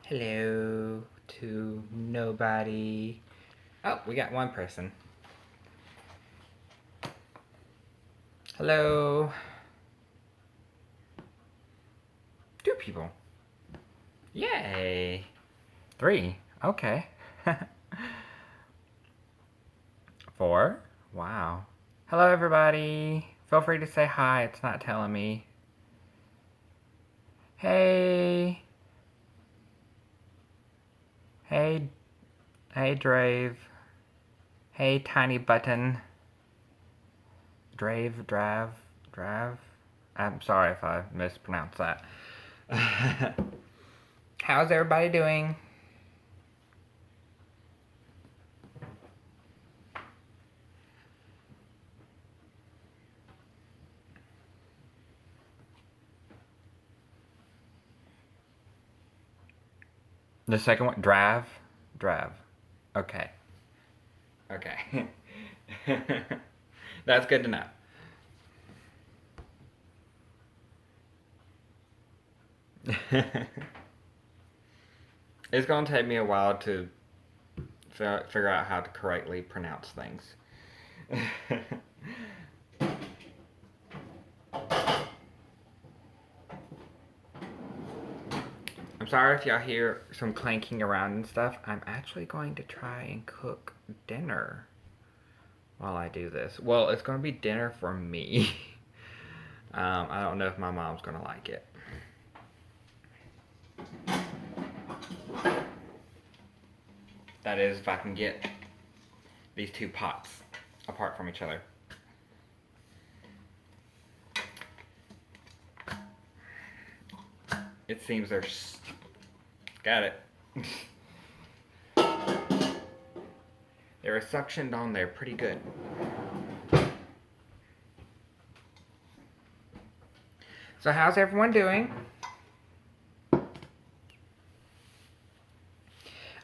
Hello to nobody. Oh, we got one person. Hello. Two people. Yay. Three. Okay. Four. Wow. Hello, everybody. Feel free to say hi. It's not telling me. Hey. Hey. Hey, Drave. Hey, Tiny Button. Drav. I'm sorry if I mispronounced that. How's everybody doing? The second one, Drav. Okay. That's good to know. It's gonna take me a while to figure out how to correctly pronounce things. I'm sorry if y'all hear some clanking around and stuff. I'm actually going to try and cook dinner while I do this. Well, it's going to be dinner for me. I don't know if my mom's going to like it. That is, if I can get these two pots apart from each other. It seems they're... Got it. They were suctioned on there pretty good. So how's everyone doing?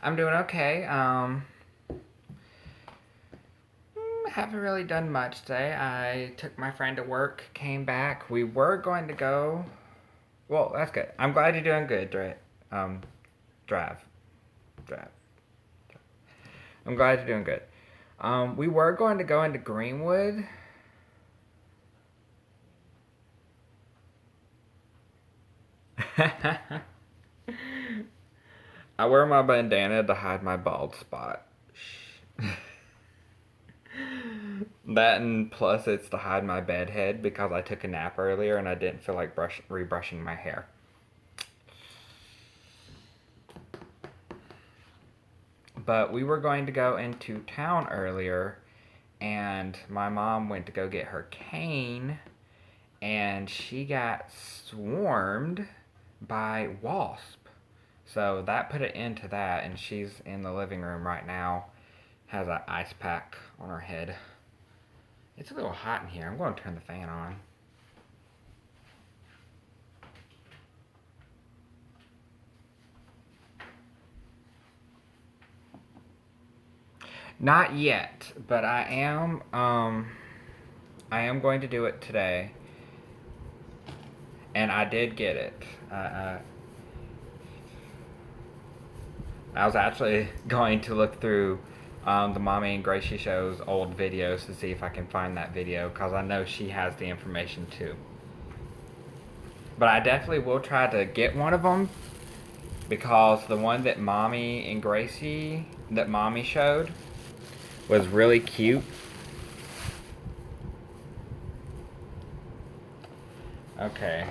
I'm doing okay. Haven't really done much today. I took my friend to work, came back. We were going to go... Well, that's good. I'm glad you're doing good, Drive. I'm glad you're doing good. We were going to go into Greenwood. I wear my bandana to hide my bald spot. That and plus it's to hide my bed head because I took a nap earlier and I didn't feel like rebrushing my hair. But we were going to go into town earlier and my mom went to go get her cane and she got swarmed by wasp. So that put an end to that, and she's in the living room right now, has an ice pack on her head. It's a little hot in here. I'm going to turn the fan on. Not yet, but I am going to do it today. And I did get it. I was actually going to look through the Mommy and Gracie Show's old videos to see if I can find that video, because I know she has the information too. But I definitely will try to get one of them, because the one that Mommy and Gracie, that Mommy showed, was really cute. Okay.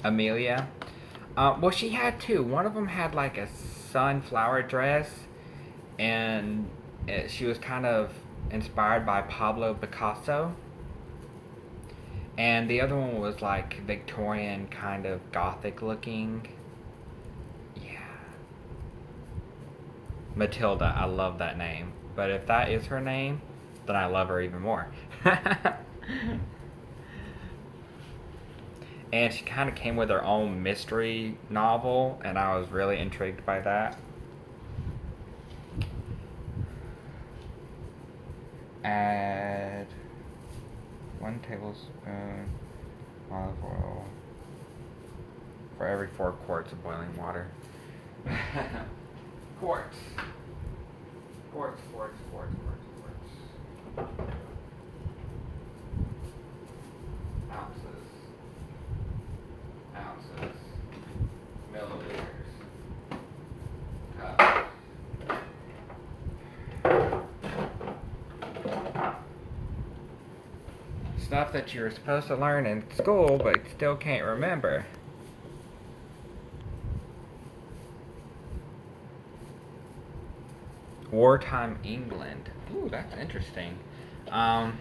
Amelia. Well, she had two. One of them had like a sunflower dress, and she was kind of inspired by Pablo Picasso. And the other one was like Victorian, kind of gothic looking. Yeah. Matilda, I love that name. But if that is her name, then I love her even more. And she kind of came with her own mystery novel, and I was really intrigued by that. Add 1 tablespoon olive oil for every 4 quarts of boiling water. Quarts. Quarts. Ounces. Milliliters. Cups. Stuff that you were supposed to learn in school but still can't remember. Wartime England. Ooh, that's interesting. I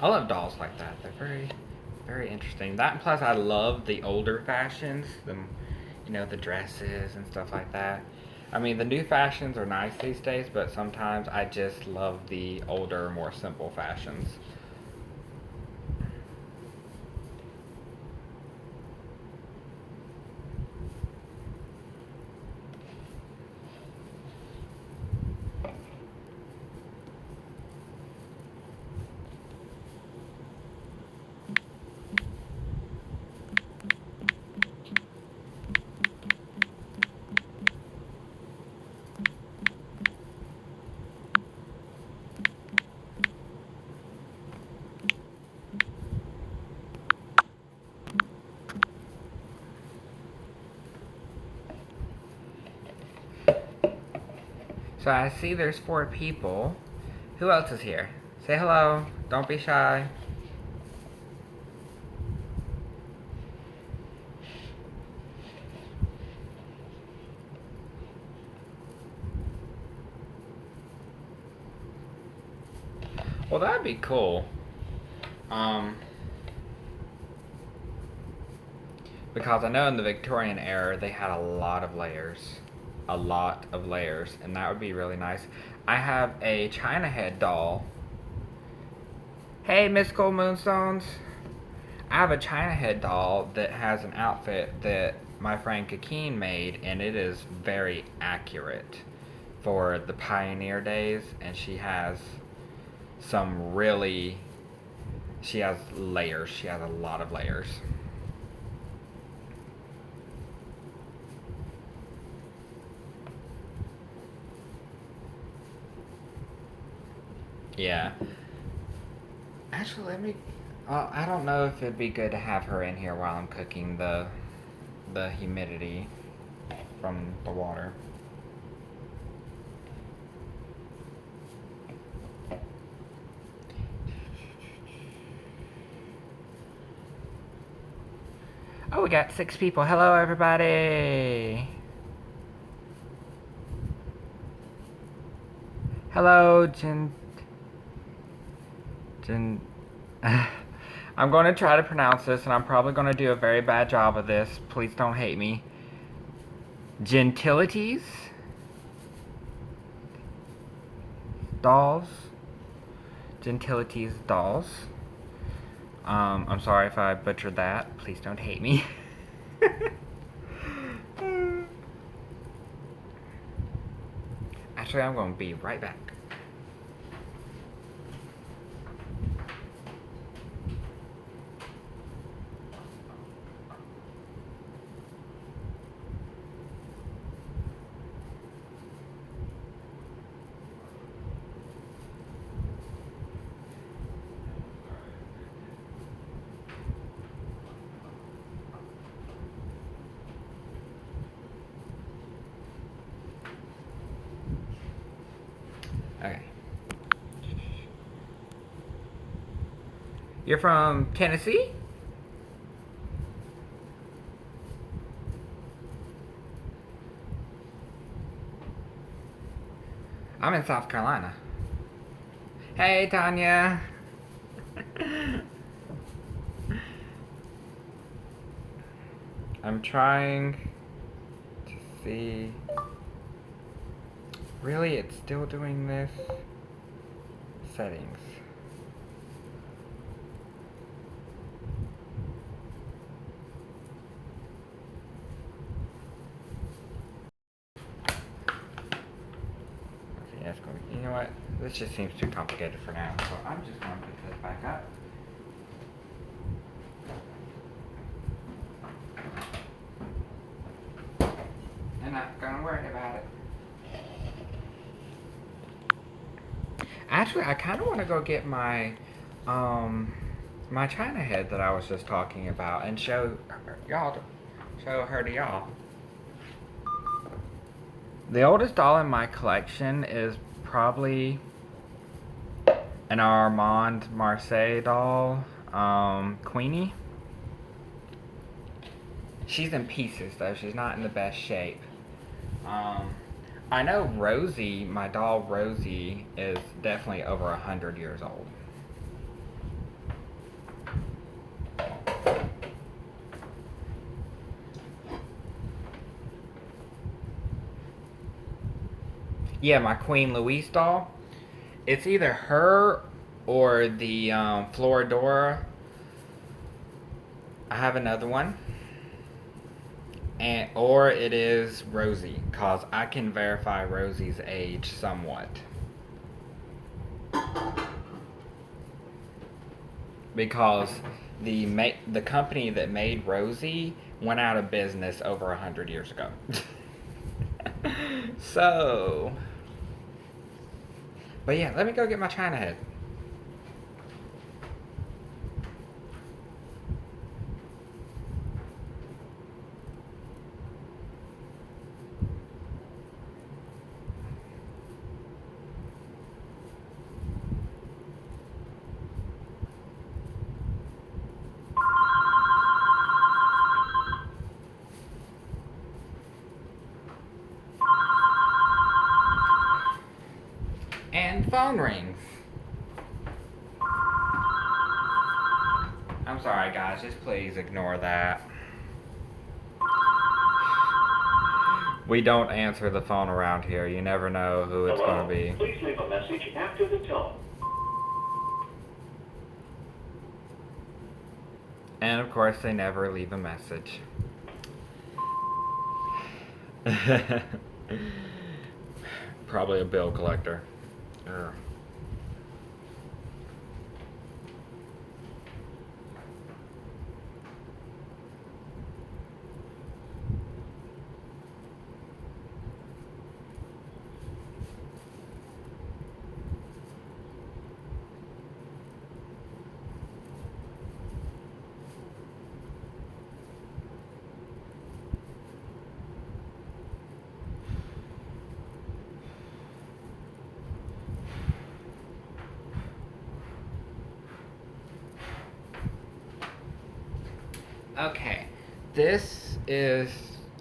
love dolls like that. They're very, very interesting. That and plus I love the older fashions, the dresses and stuff like that. I mean, the new fashions are nice these days, but sometimes I just love the older, more simple fashions. So I see there's 4 people. Who else is here? Say hello. Don't be shy. Well, that'd be cool. Because I know in the Victorian era they had a lot of layers. A lot of layers. And that would be really nice. I have a China head doll. Hey, Mystical Moonstones. I have a China head doll that has an outfit that my friend Kakeen made, and it is very accurate for the pioneer days. And she has some really. She has layers. She has a lot of layers. Yeah. Actually, let me. I don't know if it'd be good to have her in here while I'm cooking the humidity from the water. Oh, we got 6 people. Hello, everybody. Hello, Jen. I'm going to try to pronounce this, and I'm probably going to do a very bad job of this. Please don't hate me. Gentilities? Dolls? Gentilities dolls. I'm sorry if I butchered that. Please don't hate me. Actually, I'm going to be right back. Okay. You're from Tennessee? I'm in South Carolina. Hey, Tanya. I'm trying to see. Really, it's still doing this? Settings. You know what? This just seems too complicated for now, so I'm just going to put this back up. I'm not gonna worry about it. Actually, I kind of want to go get my China head that I was just talking about and show her to y'all. The oldest doll in my collection is probably an Armand Marseille doll, Queenie. She's in pieces though. She's not in the best shape. I know Rosie, my doll Rosie, is definitely over 100 years old. Yeah, my Queen Louise doll. It's either her or the Floridora. I have another one. Or it is Rosie, cause I can verify Rosie's age somewhat. Because the company that made Rosie went out of business over 100 years ago. So, but yeah, let me go get my China head. And phone rings. I'm sorry, guys. Just please ignore that. We don't answer the phone around here. You never know who it's going to be. Please leave a message after the tone. And of course, they never leave a message. Probably a bill collector. Ugh. Okay, this is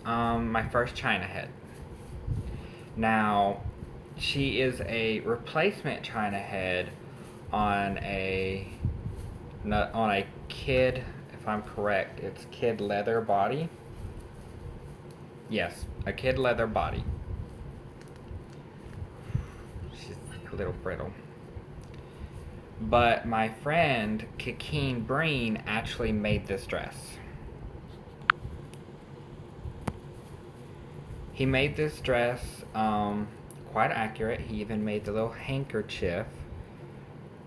my first China head. Now, she is a replacement China head on a kid. If I'm correct, it's kid leather body. Yes, a kid leather body. She's a little brittle. But my friend Kikeen Breen actually made this dress. He made this dress quite accurate. He even made the little handkerchief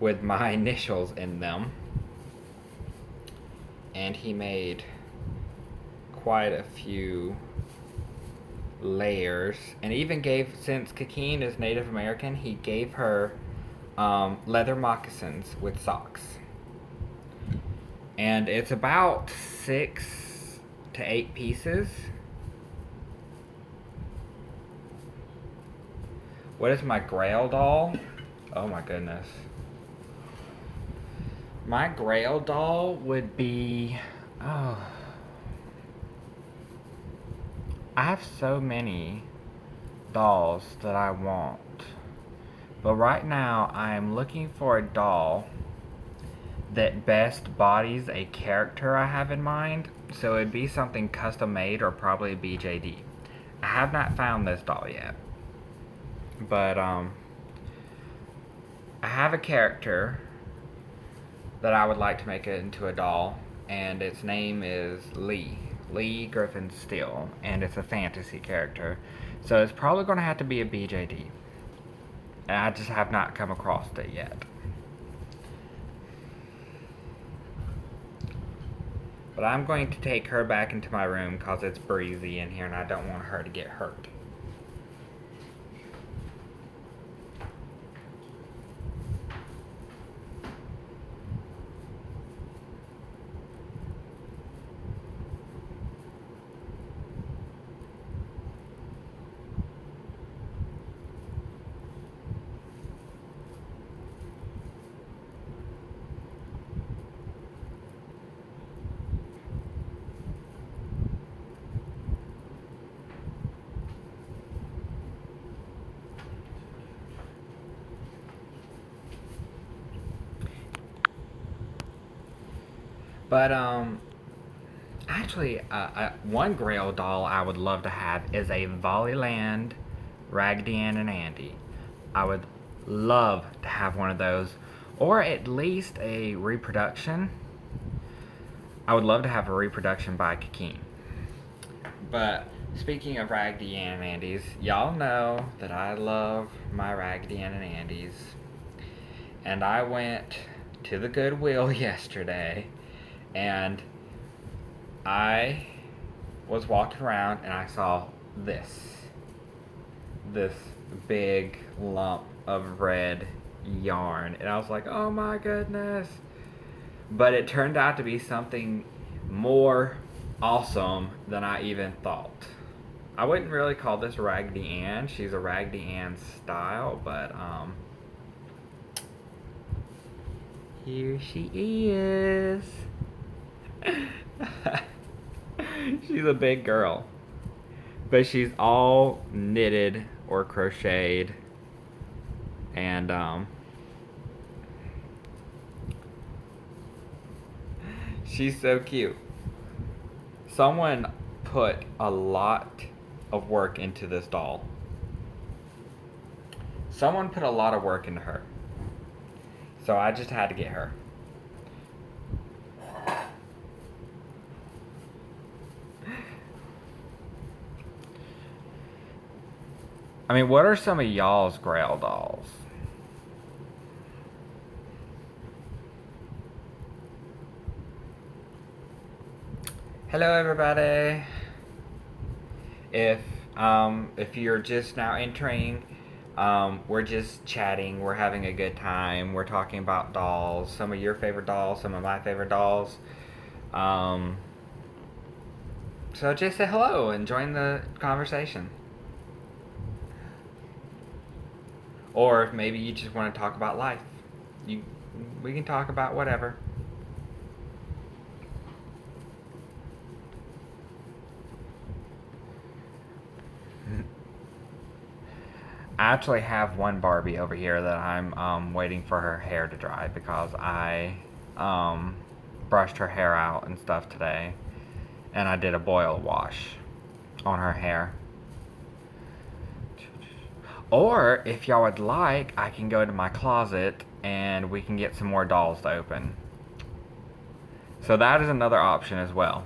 with my initials in them. And he made quite a few layers. And even gave, since Kikeen is Native American, he gave her leather moccasins with socks. And it's about 6 to 8 pieces. What is my Grail doll? Oh my goodness. My Grail doll would be... Oh. I have so many dolls that I want. But right now, I am looking for a doll that best bodies a character I have in mind. So it'd be something custom made or probably a BJD. I have not found this doll yet. But I have a character that I would like to make it into a doll, and its name is Lee Griffin Steele, and it's a fantasy character, so it's probably going to have to be a BJD, and I just have not come across it yet. But I'm going to take her back into my room because it's breezy in here and I don't want her to get hurt. But actually, one Grail doll I would love to have is a Volleyland Raggedy Ann and Andy. I would love to have one of those, or at least a reproduction. I would love to have a reproduction by Kikeen. But speaking of Raggedy Ann and Andy's, y'all know that I love my Raggedy Ann and Andy's. And I went to the Goodwill yesterday and I was walking around and I saw this big lump of red yarn and I was like, oh my goodness. But it turned out to be something more awesome than I even thought. I wouldn't really call this Raggedy Ann. She's a Raggedy Ann style, but here she is. She's a big girl. But she's all knitted or crocheted. And she's so cute. Someone put a lot of work into this doll. Someone put a lot of work into her. So I just had to get her. I mean, what are some of y'all's Grail dolls? Hello, everybody. If you're just now entering, we're just chatting. We're having a good time. We're talking about dolls. Some of your favorite dolls. Some of my favorite dolls. So just say hello and join the conversation. Or if maybe you just want to talk about life, we can talk about whatever. I actually have one Barbie over here that I'm waiting for her hair to dry because I brushed her hair out and stuff today, and I did a boil wash on her hair. Or if y'all would like, I can go to my closet and we can get some more dolls to open. So that is another option as well.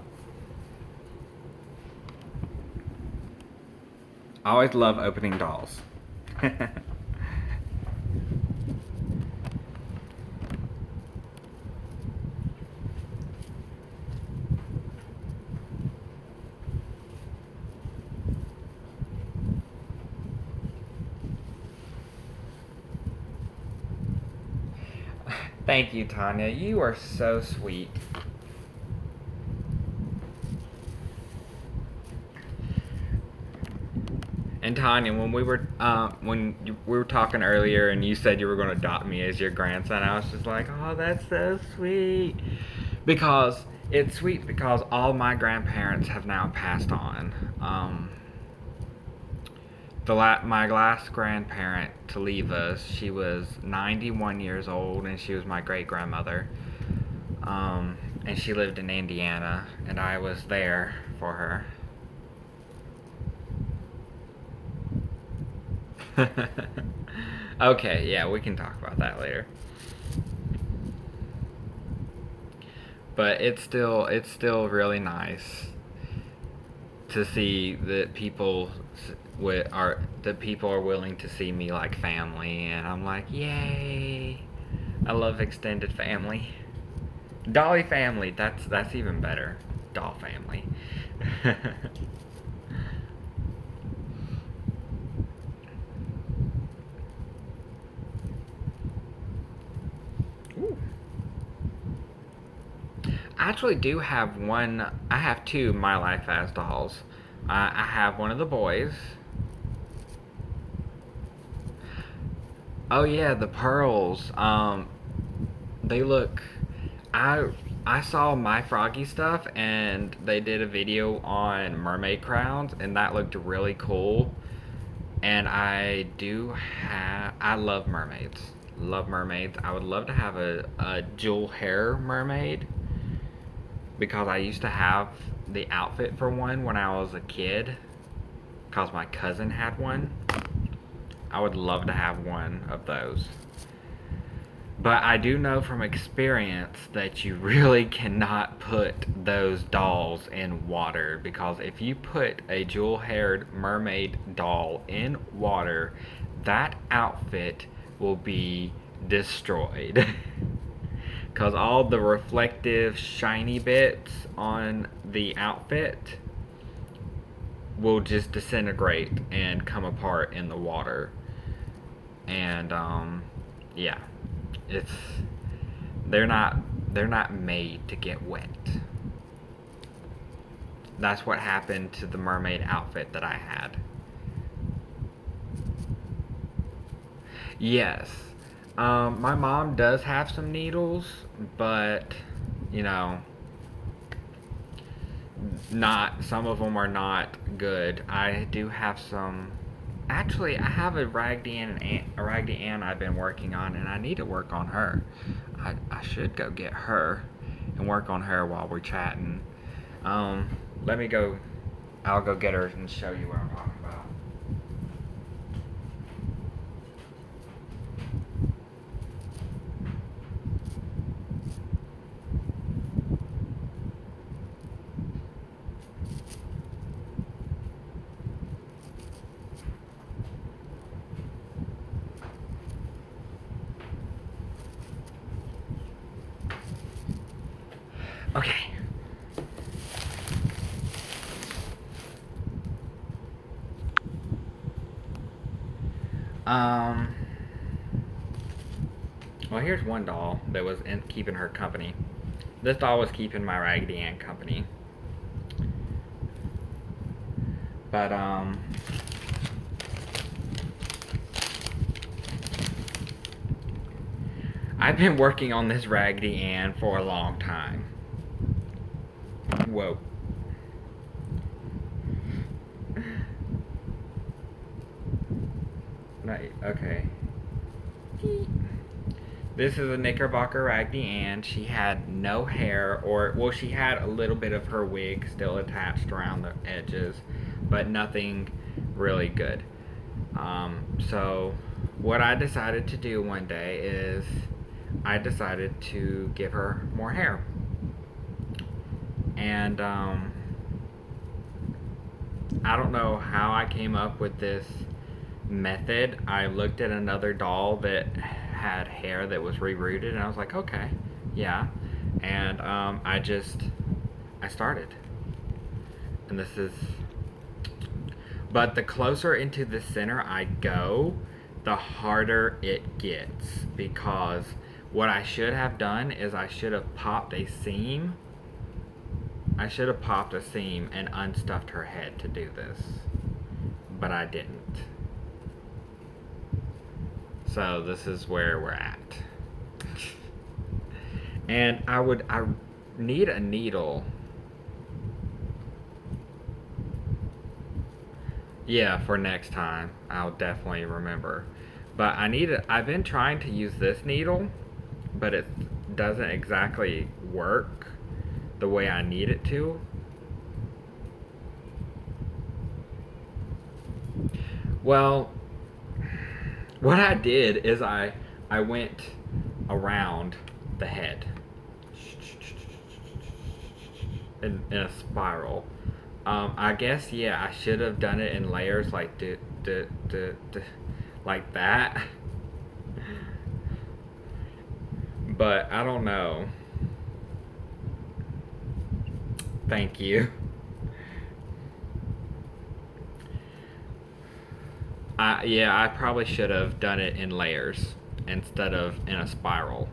I always love opening dolls. Thank you, Tanya. You are so sweet. And Tanya, when we were talking earlier, and you said you were going to adopt me as your grandson, I was just like, oh, that's so sweet. Because it's sweet because all my grandparents have now passed on. My last grandparent to leave us, she was 91 years old, and she was my great grandmother. And she lived in Indiana, and I was there for her. Okay, yeah, we can talk about that later. But it's still really nice to see that people are willing to see me like family, and I'm like, yay! I love extended family. Dolly family. That's even better. Doll family. Ooh. I actually do have one. I have two My Life as dolls. I have one of the boys. Oh yeah, the pearls. They look. I I saw My Froggy stuff, and they did a video on mermaid crowns, and that looked really cool. And I do have. I love mermaids. Love mermaids. I would love to have a jewel hair mermaid because I used to have the outfit for one when I was a kid. Because my cousin had one. I would love to have one of those. But I do know from experience that you really cannot put those dolls in water because if you put a jewel haired mermaid doll in water, that outfit will be destroyed. Because all the reflective, shiny bits on the outfit will just disintegrate and come apart in the water. And, yeah. It's they're not they're not made to get wet. That's what happened to the mermaid outfit that I had. Yes. My mom does have some needles, but you know, not some of them are not good. I do have some. Actually, I have a Raggedy Ann I've been working on, and I need to work on her. I should go get her and work on her while we're chatting. Um, Let me go. I'll go get her and show you what I'm talking about. Okay. Um. Well, here's one doll that was keeping her company. This doll was keeping my Raggedy Ann company. But I've been working on this Raggedy Ann for a long time. Whoa. Okay. This is a Knickerbocker Raggedy Ann. She had no hair, or, well, she had a little bit of her wig still attached around the edges, but nothing really good. So, what I decided to do one day is I decided to give her more hair. And, I don't know how I came up with this method. I looked at another doll that had hair that was rerooted, and I was like, okay, yeah. And I started. And this is. But the closer into the center I go, the harder it gets. Because what I should have done is I should have popped a seam. I should have popped a seam and unstuffed her head to do this. But I didn't. So this is where we're at. And I need a needle. Yeah, for next time. I'll definitely remember. But I've been trying to use this needle, but it doesn't exactly work the way I need it to. Well, what I did is I went around the head in a spiral. I guess yeah, I should have done it in layers like like that. But I don't know. Thank you. Yeah, I probably should have done it in layers instead of in a spiral.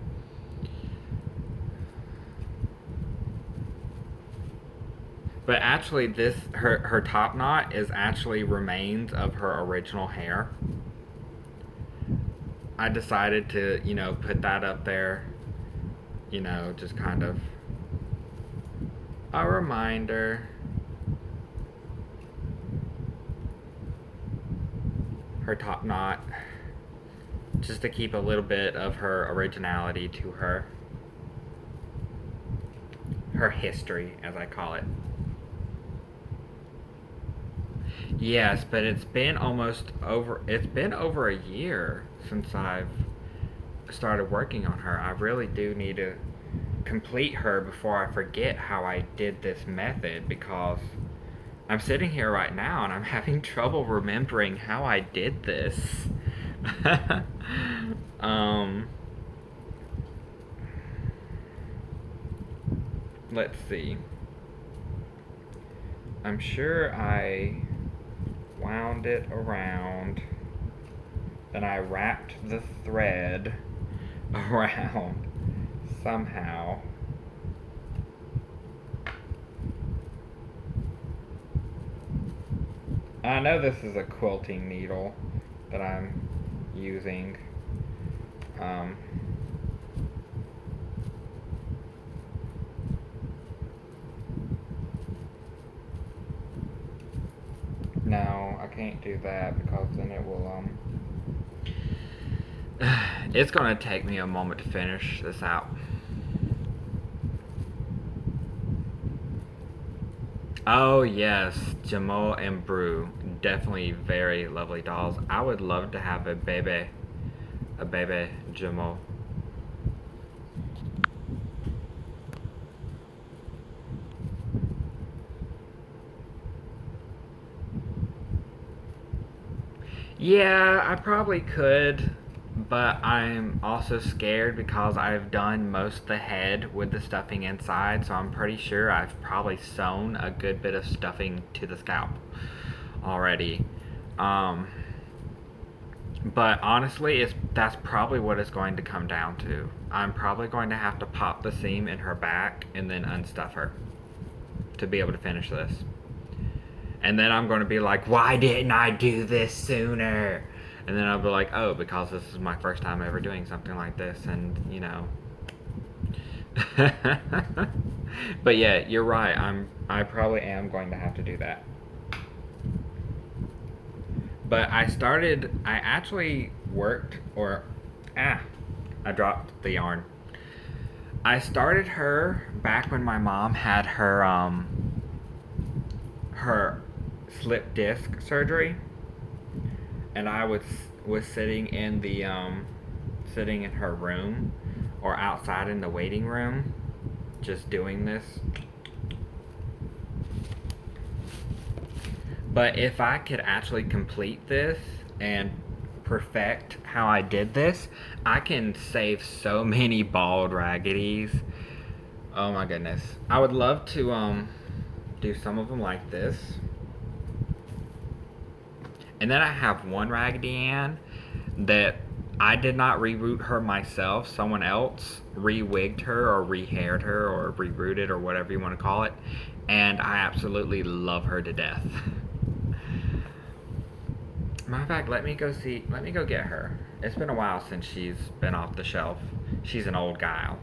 But actually, this her top knot is actually remains of her original hair. I decided to put that up there, just kind of a reminder. Her top knot, just to keep a little bit of her originality to her history, as I call it. Yes, but it's been almost over. It's been over a year since I've started working on her. I really do need to complete her before I forget how I did this method, because I'm sitting here right now and I'm having trouble remembering how I did this. um, let's see. I'm sure I wound it around, then I wrapped the thread around somehow. I know this is a quilting needle that I'm using. Um, no, I can't do that because then it will. It's gonna take me a moment to finish this out. Oh yes, Jamal and Brew, definitely very lovely dolls. I would love to have a baby Jamal. Yeah, I probably could, but I'm also scared because I've done most of the head with the stuffing inside, so I'm pretty sure I've probably sewn a good bit of stuffing to the scalp already. Um, but honestly, that's probably what it's going to come down to. I'm probably going to have to pop the seam in her back and then unstuff her to be able to finish this. And then I'm going to be like, why didn't I do this sooner? And then I'll be like, oh, because this is my first time ever doing something like this, and but yeah, you're right. I probably am going to have to do that. But I actually worked, I dropped the yarn. I started her back when my mom had her slip disc surgery, and I was sitting in her room or outside in the waiting room, just doing this. But if I could actually complete this and perfect how I did this, I can save so many bald raggeties. Oh my goodness. I would love to do some of them like this. And then I have one Raggedy Ann that I did not reroot her myself. Someone else re-wigged her or re-haired her or re-rooted or whatever you want to call it. And I absolutely love her to death. Matter of fact, let me go get her. It's been a while since she's been off the shelf. She's an old gal.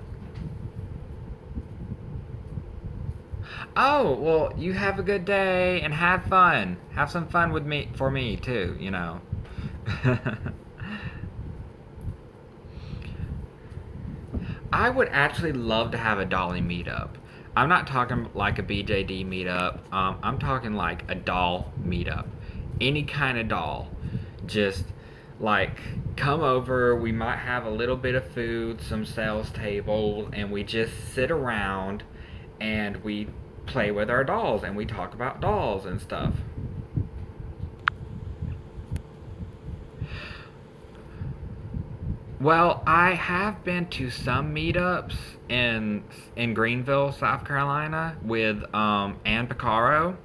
Oh, well, you have a good day and have fun. Have some fun with me for me too. I would actually love to have a dolly meetup. I'm not talking like a BJD meetup. I'm talking like a doll meetup. Any kind of doll. Just like come over. We might have a little bit of food, some sales tables, and we just sit around and we play with our dolls and we talk about dolls and stuff. Well, I have been to some meetups in Greenville, South Carolina, with Ann Picaro.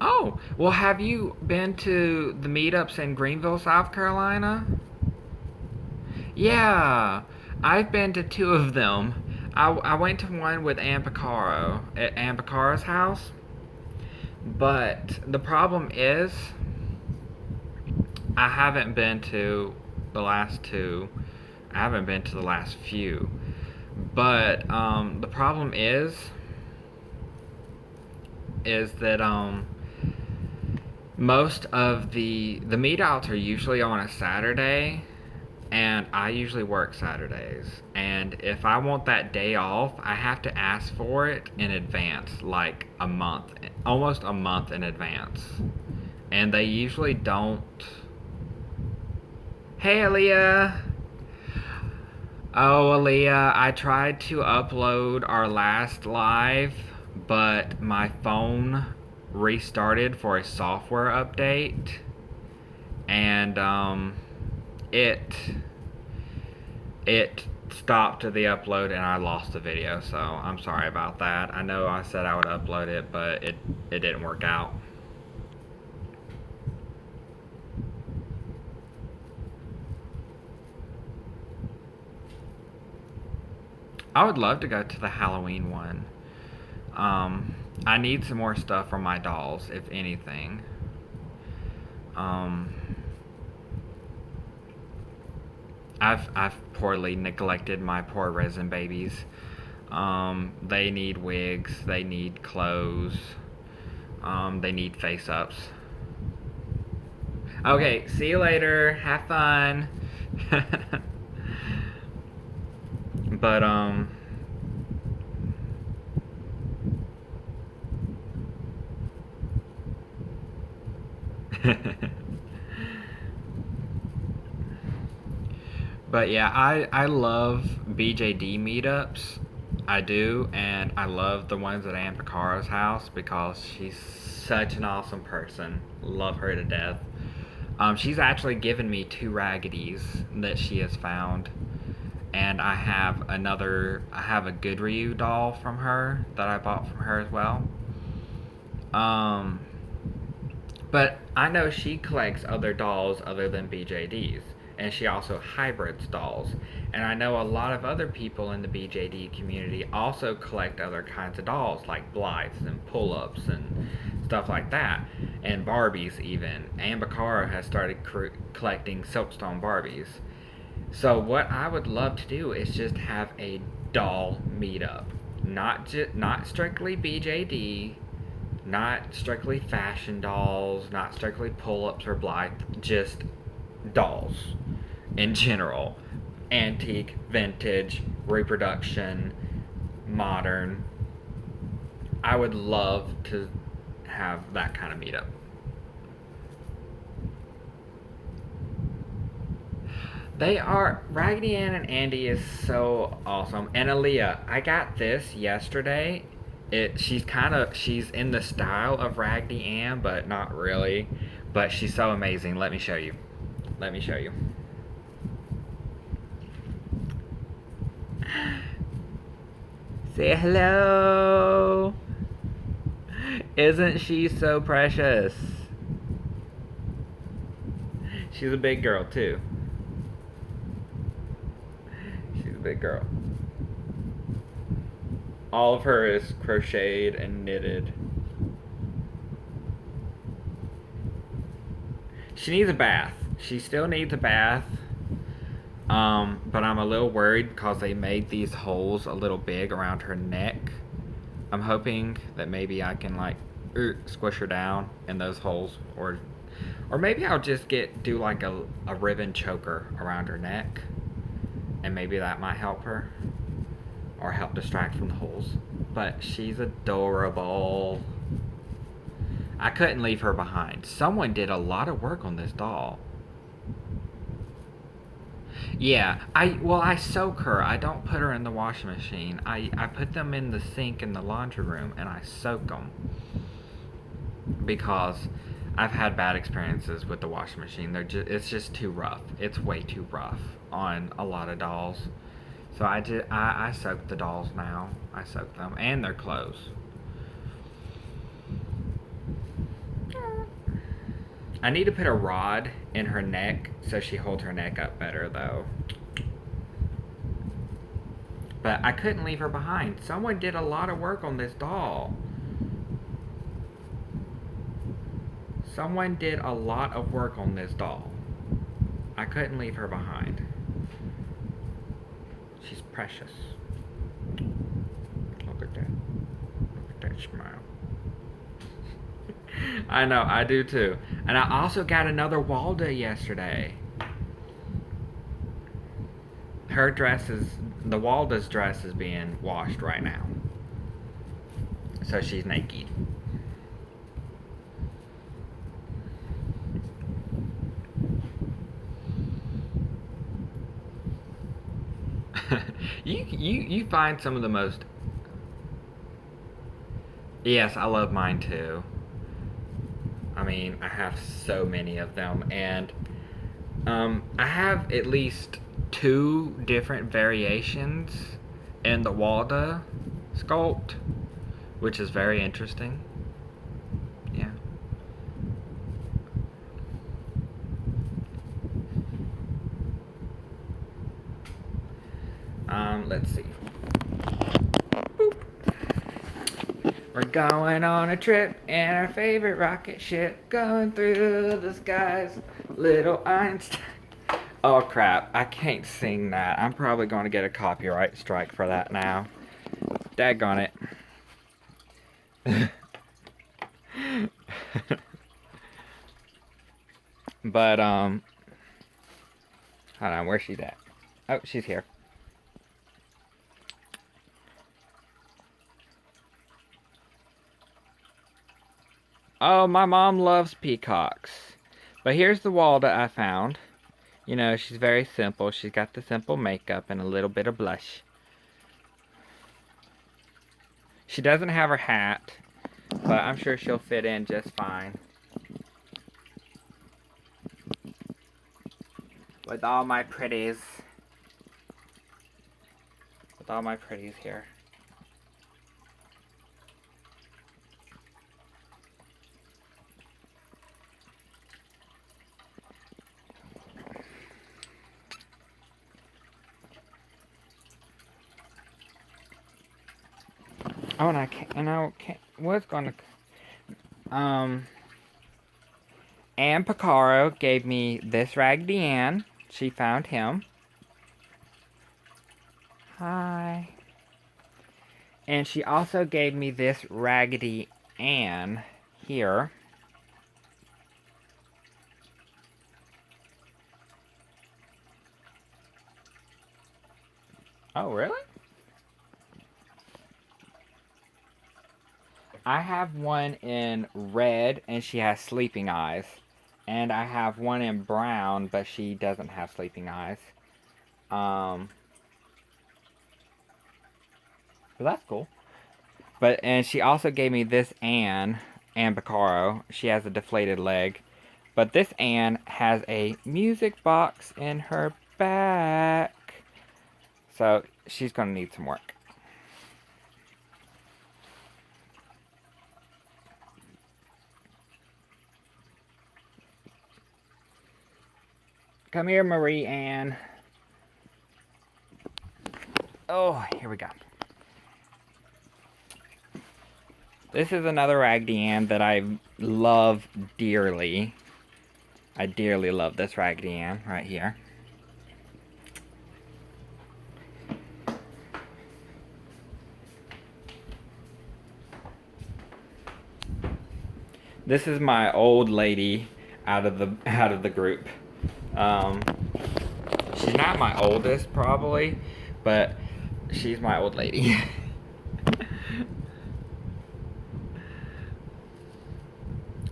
Oh, well, have you been to the meetups in Greenville, South Carolina? Yeah, I've been to two of them. I went to one with Ann Picaro at Ann Picaro's house, but the problem is I haven't been to the last two. I haven't been to the last few. But the problem is that most of the meetouts are usually on a Saturday, and I usually work Saturdays. And if I want that day off, I have to ask for it in advance, like a month, almost a month in advance. And they usually don't. Hey, Aaliyah. Oh, Aaliyah, I tried to upload our last live, but my phone restarted for a software update, and it it stopped the upload, and I lost the video. So I'm sorry about that. I know I said I would upload it, but it didn't work out. I would love to go to the Halloween one. I need some more stuff for my dolls, if anything. Um, I've poorly neglected my poor resin babies. They need wigs. They need clothes. They need face ups. Okay, see you later. Have fun. but But yeah, I love BJD meetups. I do, and I love the ones at Ann Picaro's house because she's such an awesome person. Love her to death. She's actually given me two Raggedy's that she has found, and I have a Goodryu doll from her that I bought from her as well. Um, but I know she collects other dolls other than BJDs, and she also hybrids dolls. And I know a lot of other people in the BJD community also collect other kinds of dolls, like Blythes and pull ups and stuff like that, and Barbies even. Ann Baccara has started collecting Silkstone Barbies. So, what I would love to do is just have a doll meetup. Not strictly BJD, not strictly fashion dolls, not strictly pull ups or Blythe, just dolls in general. Antique, vintage, reproduction, modern. I would love to have that kind of meetup. They are Raggedy Ann and Andy is so awesome. And Aaliyah, I got this yesterday. She's in the style of Raggedy Ann, but not really. But she's so amazing. Let me show you. Let me show you. Say hello. Isn't she so precious? She's a big girl too. She's a big girl. All of her is crocheted and knitted. She needs a bath. She still needs a bath. But I'm a little worried because they made these holes a little big around her neck. I'm hoping that maybe I can squish her down in those holes, or maybe I'll just do like a ribbon choker around her neck, and maybe that might help her or help distract from the holes. But she's adorable. I couldn't leave her behind. Someone did a lot of work on this doll. Yeah, I soak her. I don't put her in the washing machine. I put them in the sink in the laundry room and I soak them because I've had bad experiences with the washing machine. It's just too rough. It's way too rough on a lot of dolls. So I soak the dolls now. I soak them and their clothes. I need to put a rod in her neck so she holds her neck up better though. But I couldn't leave her behind. Someone did a lot of work on this doll. Someone did a lot of work on this doll. I couldn't leave her behind. She's precious. Look at that. Look at that smile. I know, I do too. And I also got another Walda yesterday. Her dress is, the Walda's dress is being washed right now. So she's naked. you find some of the most. Yes, I love mine too. I mean, I have so many of them, and I have at least 2 different variations in the Walda sculpt, which is very interesting. Yeah. Let's see. Boop. We're going on a trip in our favorite rocket ship, going through the skies, little Einstein. Oh crap, I can't sing that. I'm probably going to get a copyright strike for that now. Daggone it. But, hold on, where's she at? Oh, she's here. Oh, my mom loves peacocks. But here's the Walda I found. You know, she's very simple. She's got the simple makeup and a little bit of blush. She doesn't have her hat, but I'm sure she'll fit in just fine. With all my pretties. With all my pretties here. Oh, and I was gonna, Ann Picaro gave me this Raggedy Ann. She found him. Hi. And she also gave me this Raggedy Ann here. Oh, really? I have one in red, and she has sleeping eyes. And I have one in brown, but she doesn't have sleeping eyes. So that's cool. And she also gave me this Ann Picaro. She has a deflated leg. But this Ann has a music box in her back. So she's gonna need some work. Come here, Marie Ann. Oh, here we go. This is another Raggedy Ann that I love dearly. I dearly love this Raggedy Ann right here. This is my old lady out of the group. She's not my oldest probably, but she's my old lady.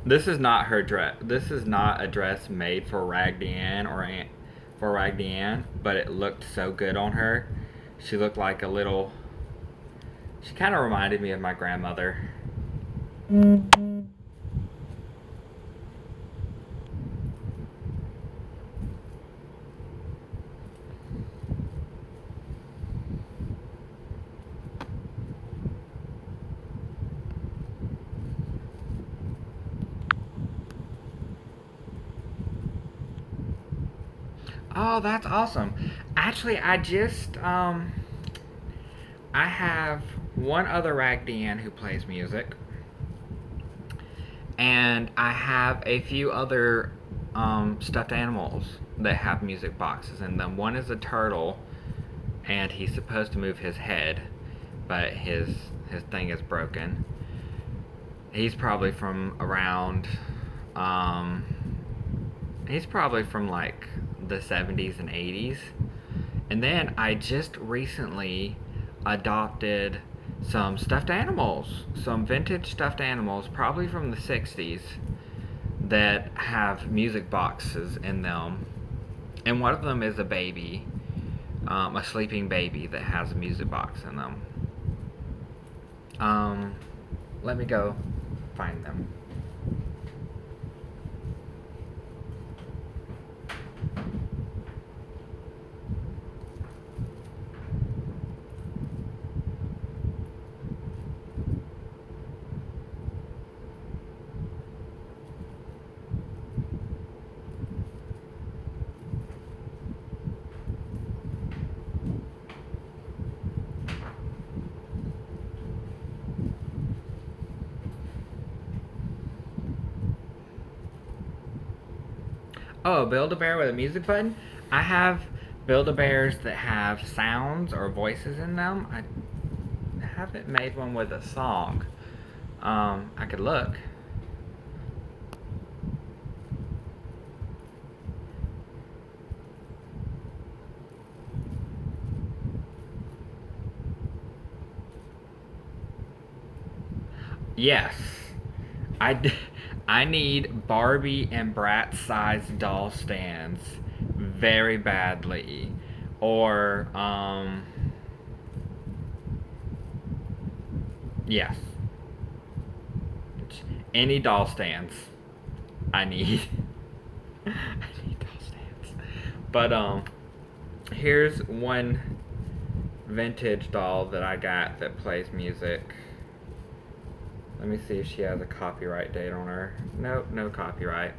This is not her dress. This is not a dress made for Raggedy Ann for Raggedy Ann, but it looked so good on her. She looked like a little. She kind of reminded me of my grandmother. Oh, that's awesome. Actually, I have one other ragdan who plays music, and I have a few other stuffed animals that have music boxes in them. One is a turtle, and he's supposed to move his head, but his thing is broken. He's probably from around, um, he's probably from like the 70s and 80s. And then I just recently adopted some vintage stuffed animals, probably from the 60s, that have music boxes in them. And one of them is a baby, a sleeping baby that has a music box in them. Um, Let me go find them. Oh, Build a Bear with a music button? I have Build a Bears that have sounds or voices in them. I haven't made one with a song. I could look. Yes. I, d- I need Barbie and Brat sized doll stands very badly. Or, yes. Any doll stands I need. I need doll stands. But, here's one vintage doll that I got that plays music. Let me see if she has a copyright date on her. Nope, no copyright.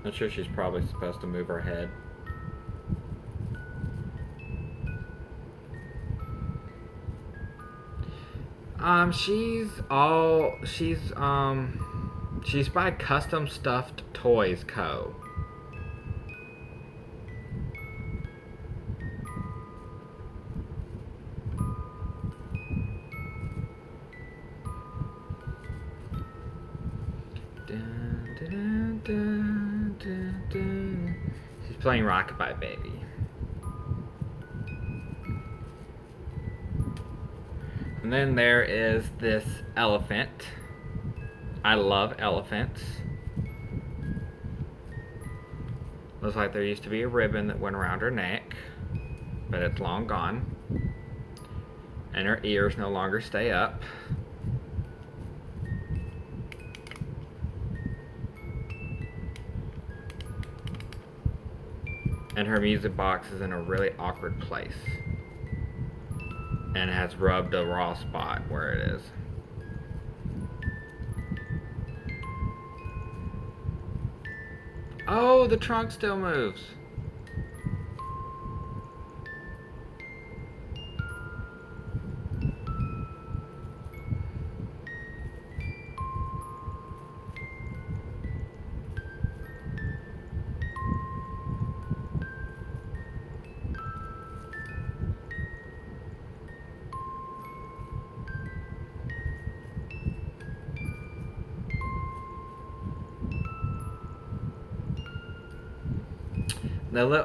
I'm sure she's probably supposed to move her head. She's by Custom Stuffed Toys Co. Dun, dun, dun, dun, dun. She's playing Rockabye Baby. And then there is this elephant. I love elephants. Looks like there used to be a ribbon that went around her neck, but it's long gone. And her ears no longer stay up. And her music box is in a really awkward place. And has rubbed a raw spot where it is. Oh, the trunk still moves.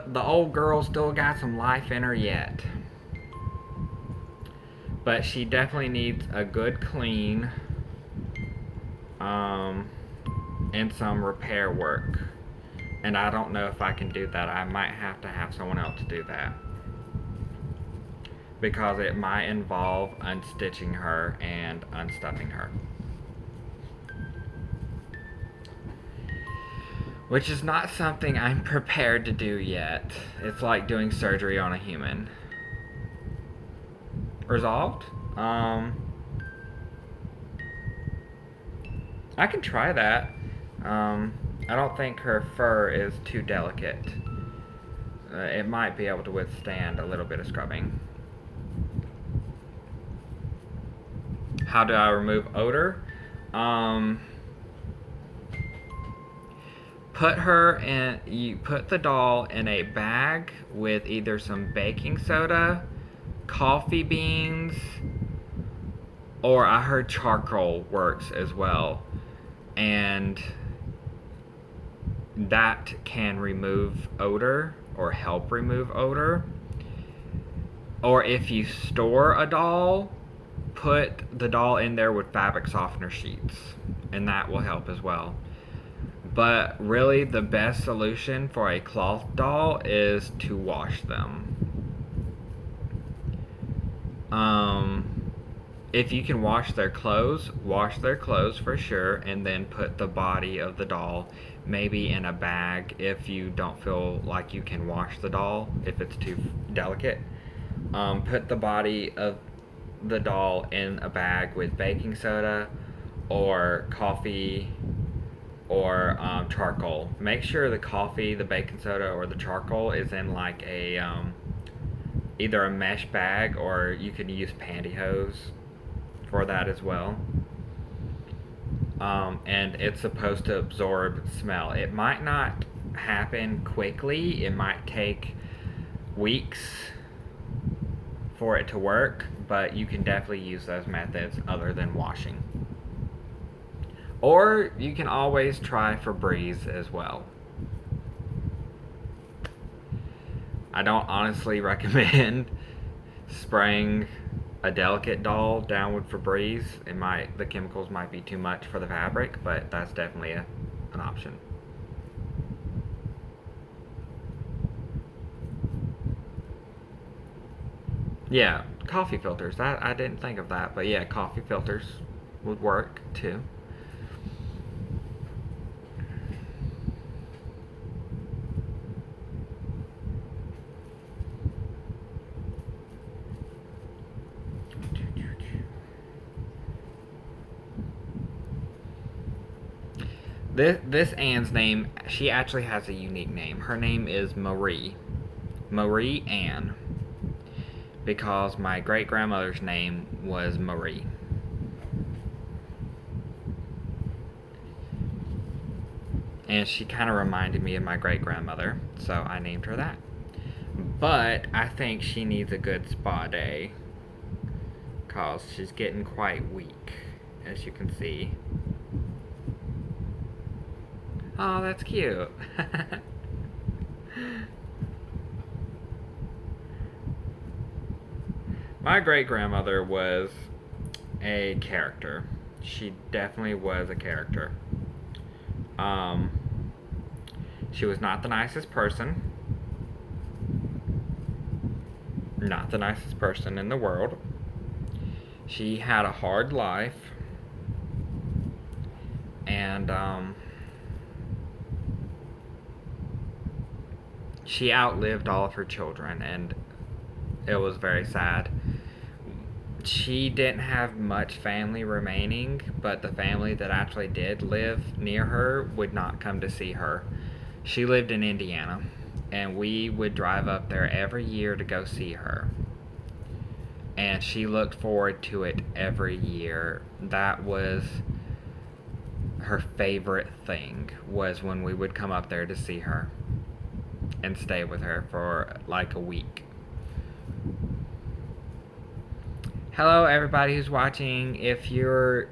The old girl still got some life in her yet. But she definitely needs a good clean, um, and some repair work. And I don't know if I can do that. I might have someone else do that. Because it might involve unstitching her and unstuffing her. Which is not something I'm prepared to do yet. It's like doing surgery on a human. Resolved? Um, I can try that. Um, I don't think her fur is too delicate. It might be able to withstand a little bit of scrubbing. How do I remove odor? Um, you put the doll in a bag with either some baking soda, coffee beans, or I heard charcoal works as well. And that can remove odor or help remove odor. Or if you store a doll, put the doll in there with fabric softener sheets, and that will help as well. But really, the best solution for a cloth doll is to wash them. Um, if you can wash their clothes for sure, and then put the body of the doll maybe in a bag if you don't feel like you can wash the doll, if it's too delicate. Put the body of the doll in a bag with baking soda or coffee or charcoal. Make sure the coffee, the baking soda, or the charcoal is in like a either a mesh bag, or you can use pantyhose for that as well. And it's supposed to absorb smell. It might not happen quickly. It might take weeks for it to work, but you can definitely use those methods other than washing. Or you can always try Febreze as well. I don't honestly recommend spraying a delicate doll down with Febreze. The chemicals might be too much for the fabric, but that's definitely an option. Yeah, coffee filters. I didn't think of that, but yeah, coffee filters would work too. This Anne's name, she actually has a unique name. Her name is Marie. Marie Anne. Because my great grandmother's name was Marie. And she kind of reminded me of my great grandmother, so I named her that. But I think she needs a good spa day, because she's getting quite weak, as you can see. Oh, that's cute. My great grandmother was a character. She definitely was a character. Um, she was not the nicest person. Not the nicest person in the world. She had a hard life. And, she outlived all of her children, and it was very sad. She didn't have much family remaining, but the family that actually did live near her would not come to see her. She lived in Indiana, and we would drive up there every year to go see her. And she looked forward to it every year. That was her favorite thing, was when we would come up there to see her and stay with her for like a week. Hello, everybody who's watching. If you're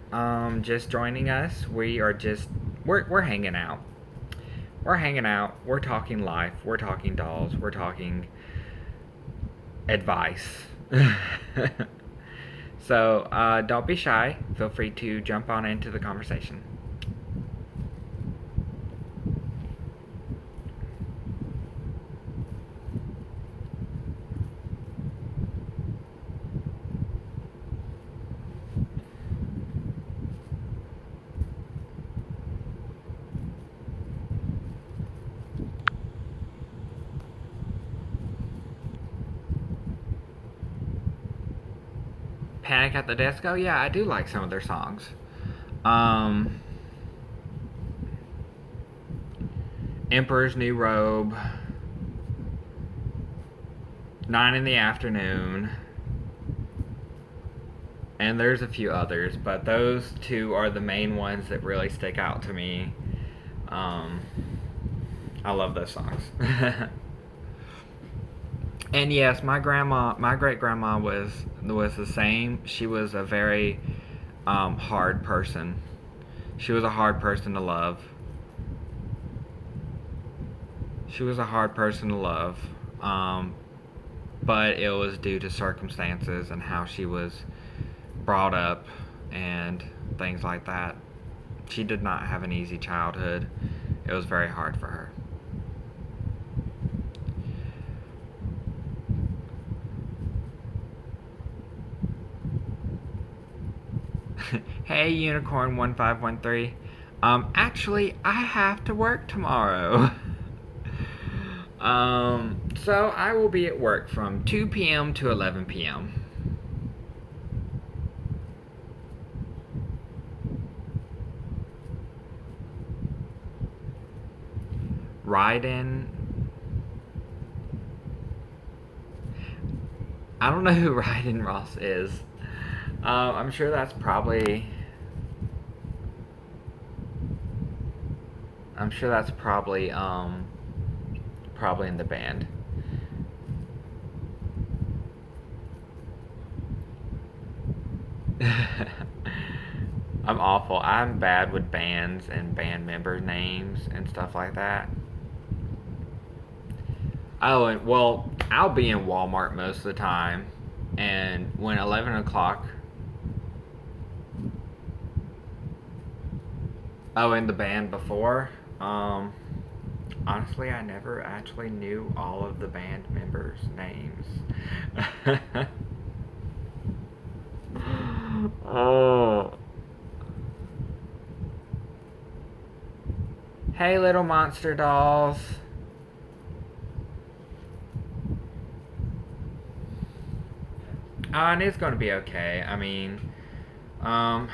just joining us, we're hanging out. We're hanging out. We're talking life. We're talking dolls. We're talking advice. So don't be shy. Feel free to jump on into the conversation. Panic at the Disco. Yeah, I do like some of their songs. Um, Emperor's New Robe. 9 in the Afternoon. And there's a few others, but those two are the main ones that really stick out to me. Um, I love those songs. And yes, my great grandma was the same. She was a very hard person. She was a hard person to love. She was a hard person to love, but it was due to circumstances and how she was brought up and things like that. She did not have an easy childhood. It was very hard for her. Hey, Unicorn 1513. Actually, I have to work tomorrow. So I will be at work from 2 p.m. to 11 p.m. Ryden. I don't know who Ryden Ross is. I'm sure that's probably. I'm sure that's probably in the band. I'm awful. I'm bad with bands and band member names and stuff like that. Oh, and well, I'll be in Walmart most of the time, and when 11 o'clock. Oh, in the band before. Honestly, I never actually knew all of the band members' names. Oh. Hey, little monster dolls. And it's gonna be okay. I mean, um,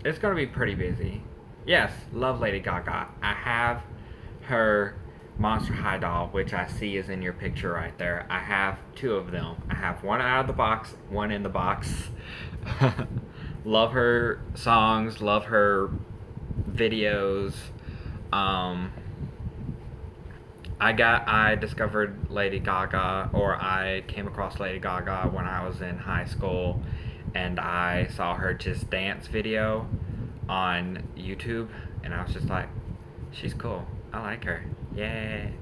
it's gonna be pretty busy. Yes, love Lady Gaga. I have her Monster High doll, which I see is in your picture right there. I have two of them. I have one out of the box, one in the box. Love her songs, love her videos. Um, I discovered Lady Gaga, or I came across Lady Gaga when I was in high school, and I saw her Just Dance video on YouTube, and I was just like, she's cool. I like her. Yay.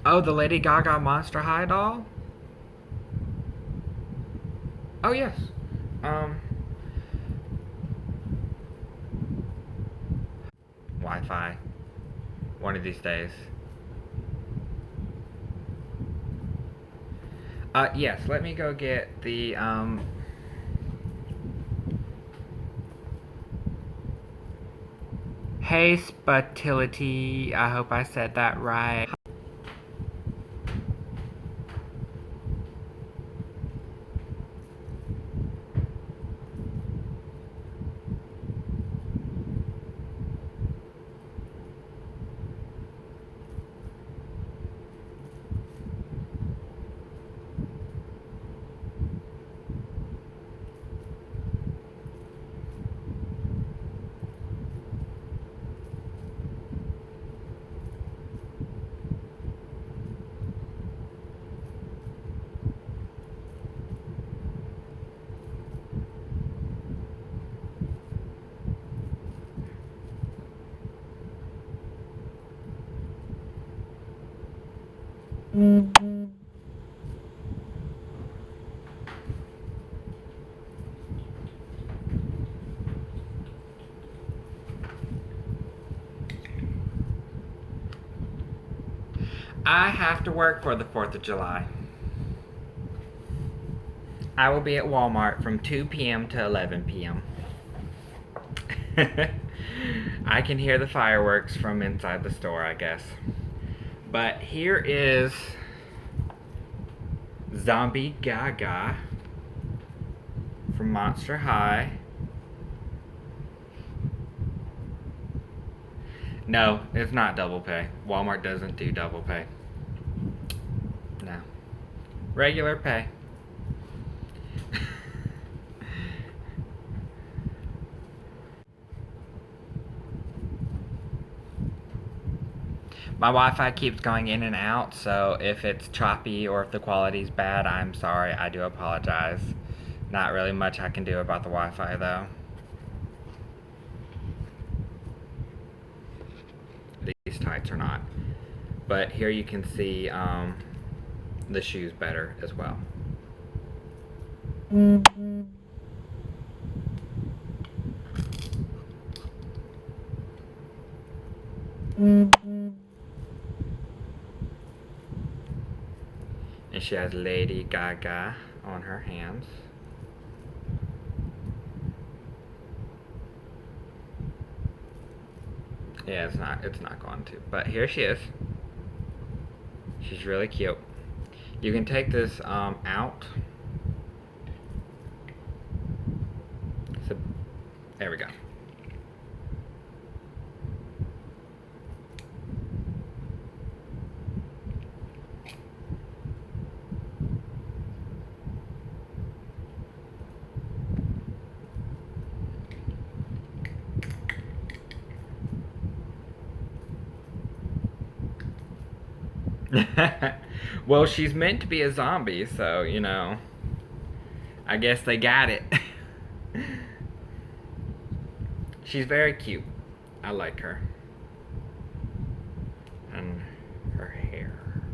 Oh, the Lady Gaga Monster High doll? Oh, yes. Um, Wi Fi. One of these days. Yes, let me go get the, Hey, Spatility. I hope I said that right. I have to work for the 4th of July. I will be at Walmart from 2 p.m. to 11 p.m. I can hear the fireworks from inside the store, I guess. But here is Zombie Gaga from Monster High. No, it's not double pay. Walmart doesn't do double pay. No. Regular pay. My Wi-Fi keeps going in and out, so if it's choppy or if the quality's bad, I'm sorry. I do apologize. Not really much I can do about the Wi-Fi, though. These tights are not. But here you can see the shoes better as well. And she has Lady Gaga on her hands. Yeah, it's not going to. But here she is. She's really cute. You can take this out. So, there we go. Well, she's meant to be a zombie, so, you know, I guess they got it. She's very cute. I like her. And her hair.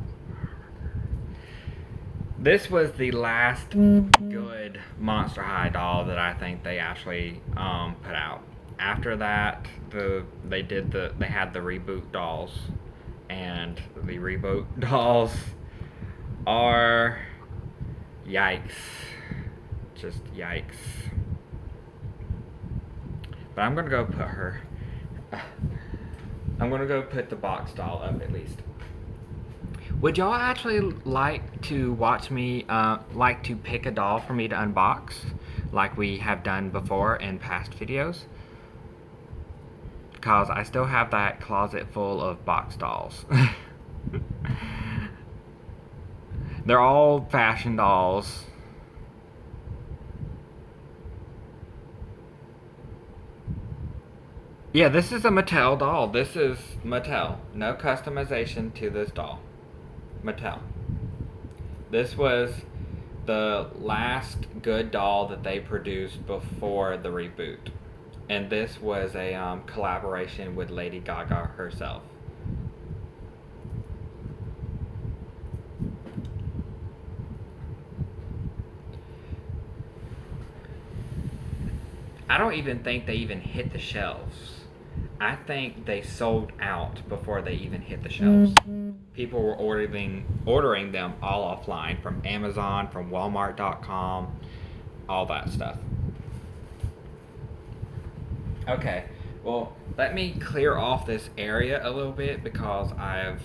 This was the last good Monster High doll that I think they actually put out. After that, they had the reboot dolls, and the reboot dolls are yikes, just yikes. But I'm gonna go put her. I'm gonna go put the box doll up at least. Would y'all actually like to watch me, like to pick a doll for me to unbox, like we have done before in past videos? Because I still have that closet full of box dolls. They're all fashion dolls. Yeah, this is a Mattel doll. This is Mattel. No customization to this doll. Mattel. This was the last good doll that they produced before the reboot. And this was a collaboration with Lady Gaga herself. I don't even think they even hit the shelves. I think they sold out before they even hit the shelves. People were ordering them all offline from Amazon, from Walmart.com, all that stuff. Okay, well, let me clear off this area a little bit because I've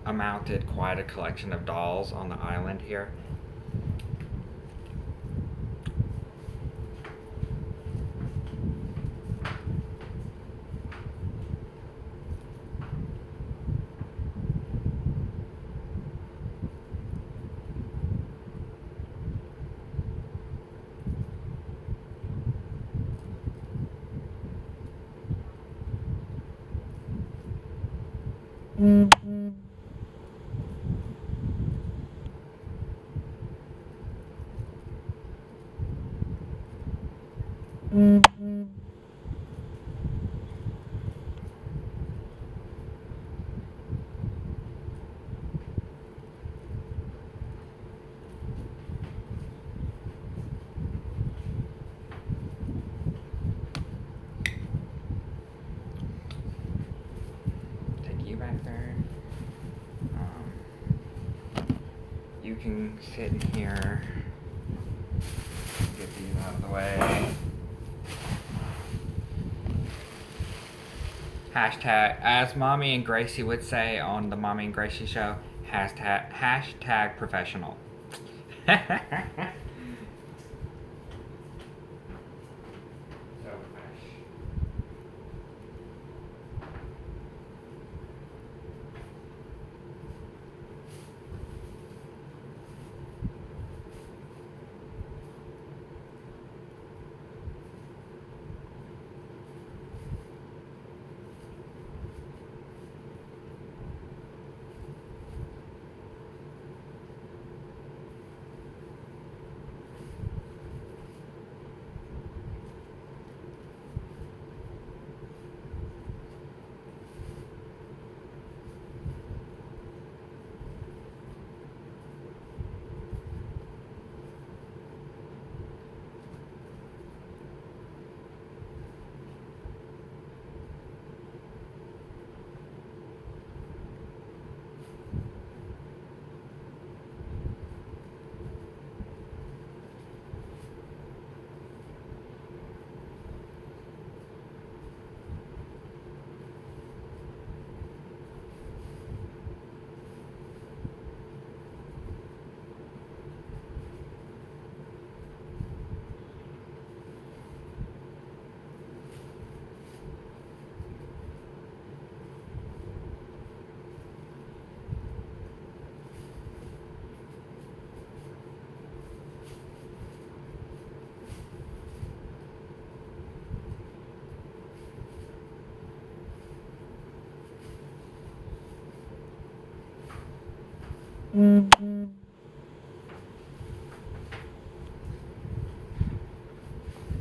mounted quite a collection of dolls on the island here. Take you back there. You can sit in here. Get these out of the way. Hashtag, as Mommy and Gracie would say on the Mommy and Gracie show, hashtag professional. So fresh.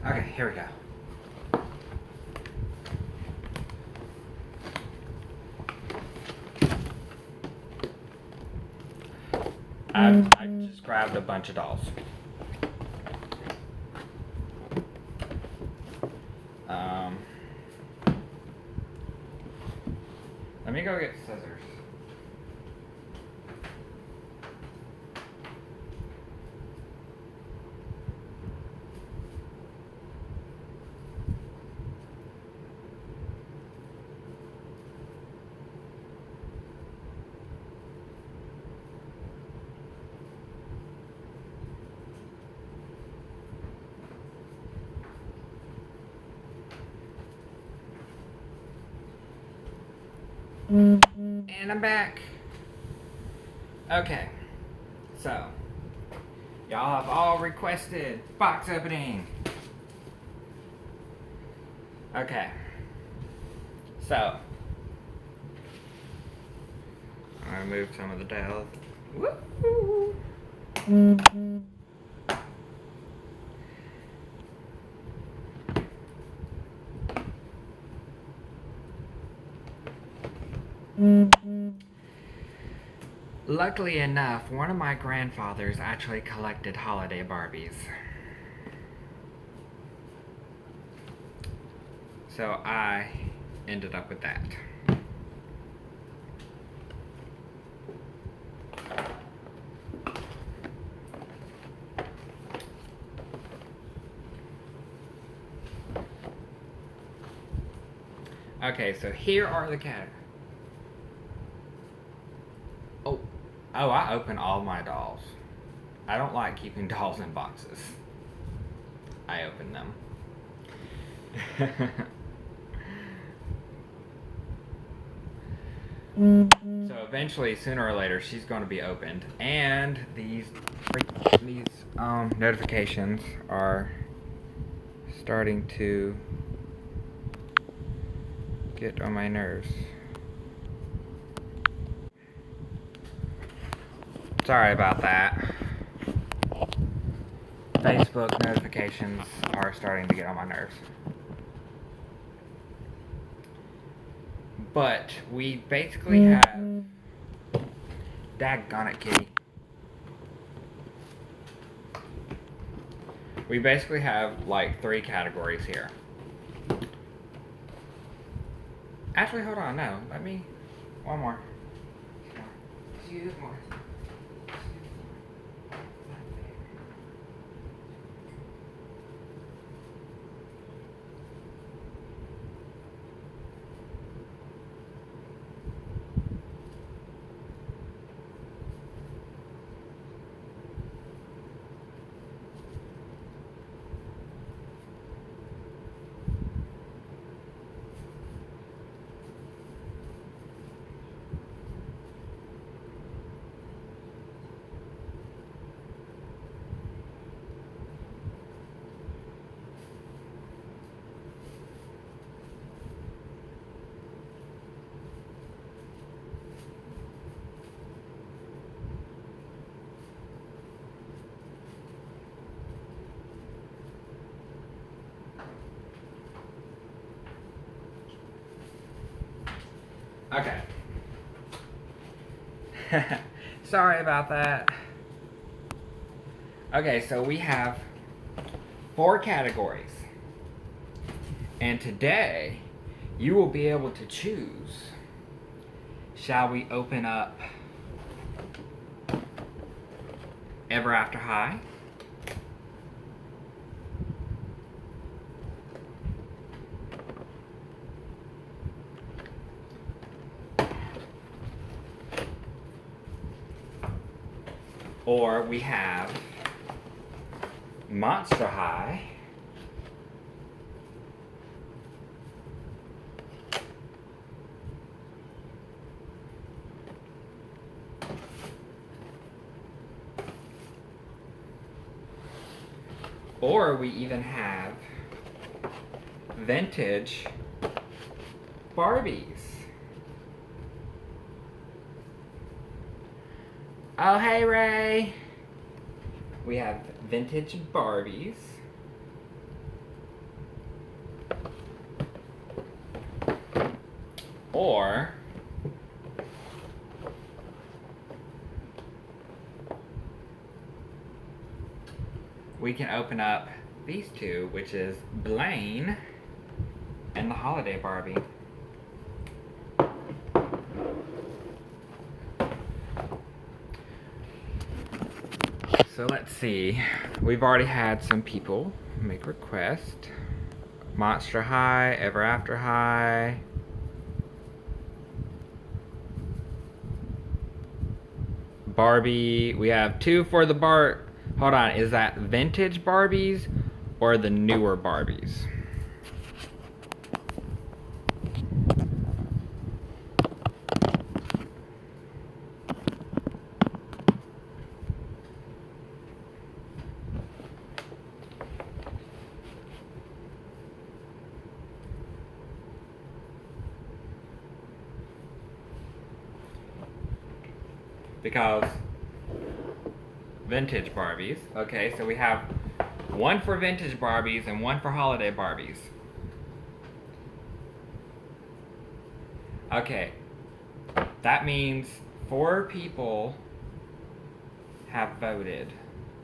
Okay, here we go. I just grabbed a bunch of dolls. Um, Let me go get scissors. And I'm back. Okay, so y'all have all requested box opening. Okay, so I'm gonna move some of the dolls. Woo! Luckily enough, one of my grandfathers actually collected holiday Barbies. So I ended up with that. Okay, so here are the categories. Oh, I open all my dolls. I don't like keeping dolls in boxes. I open them. So eventually, sooner or later, she's going to be opened, and these notifications are starting to get on my nerves. Sorry about that. Facebook notifications are starting to get on my nerves. But we basically have... Daggone it, kitty. We basically have like 3 categories here. Actually, hold on, no. Let me... One more. Two more. Okay. Sorry about that. Okay, so we have 4 categories. And today, you will be able to choose. Shall we open up Ever After High? Or we have Monster High. Or we even have Vintage Barbies. Oh, hey, Ray. We have Vintage Barbies. Or we can open up these two, which is Blaine and the Holiday Barbie. So let's see. We've already had some people make requests. Monster High, Ever After High. Barbie. We have 2 for the Hold on, is that vintage Barbies or the newer Barbies? Because vintage Barbies. Okay, so we have 1 for vintage Barbies and 1 for holiday Barbies. Okay, that means 4 people have voted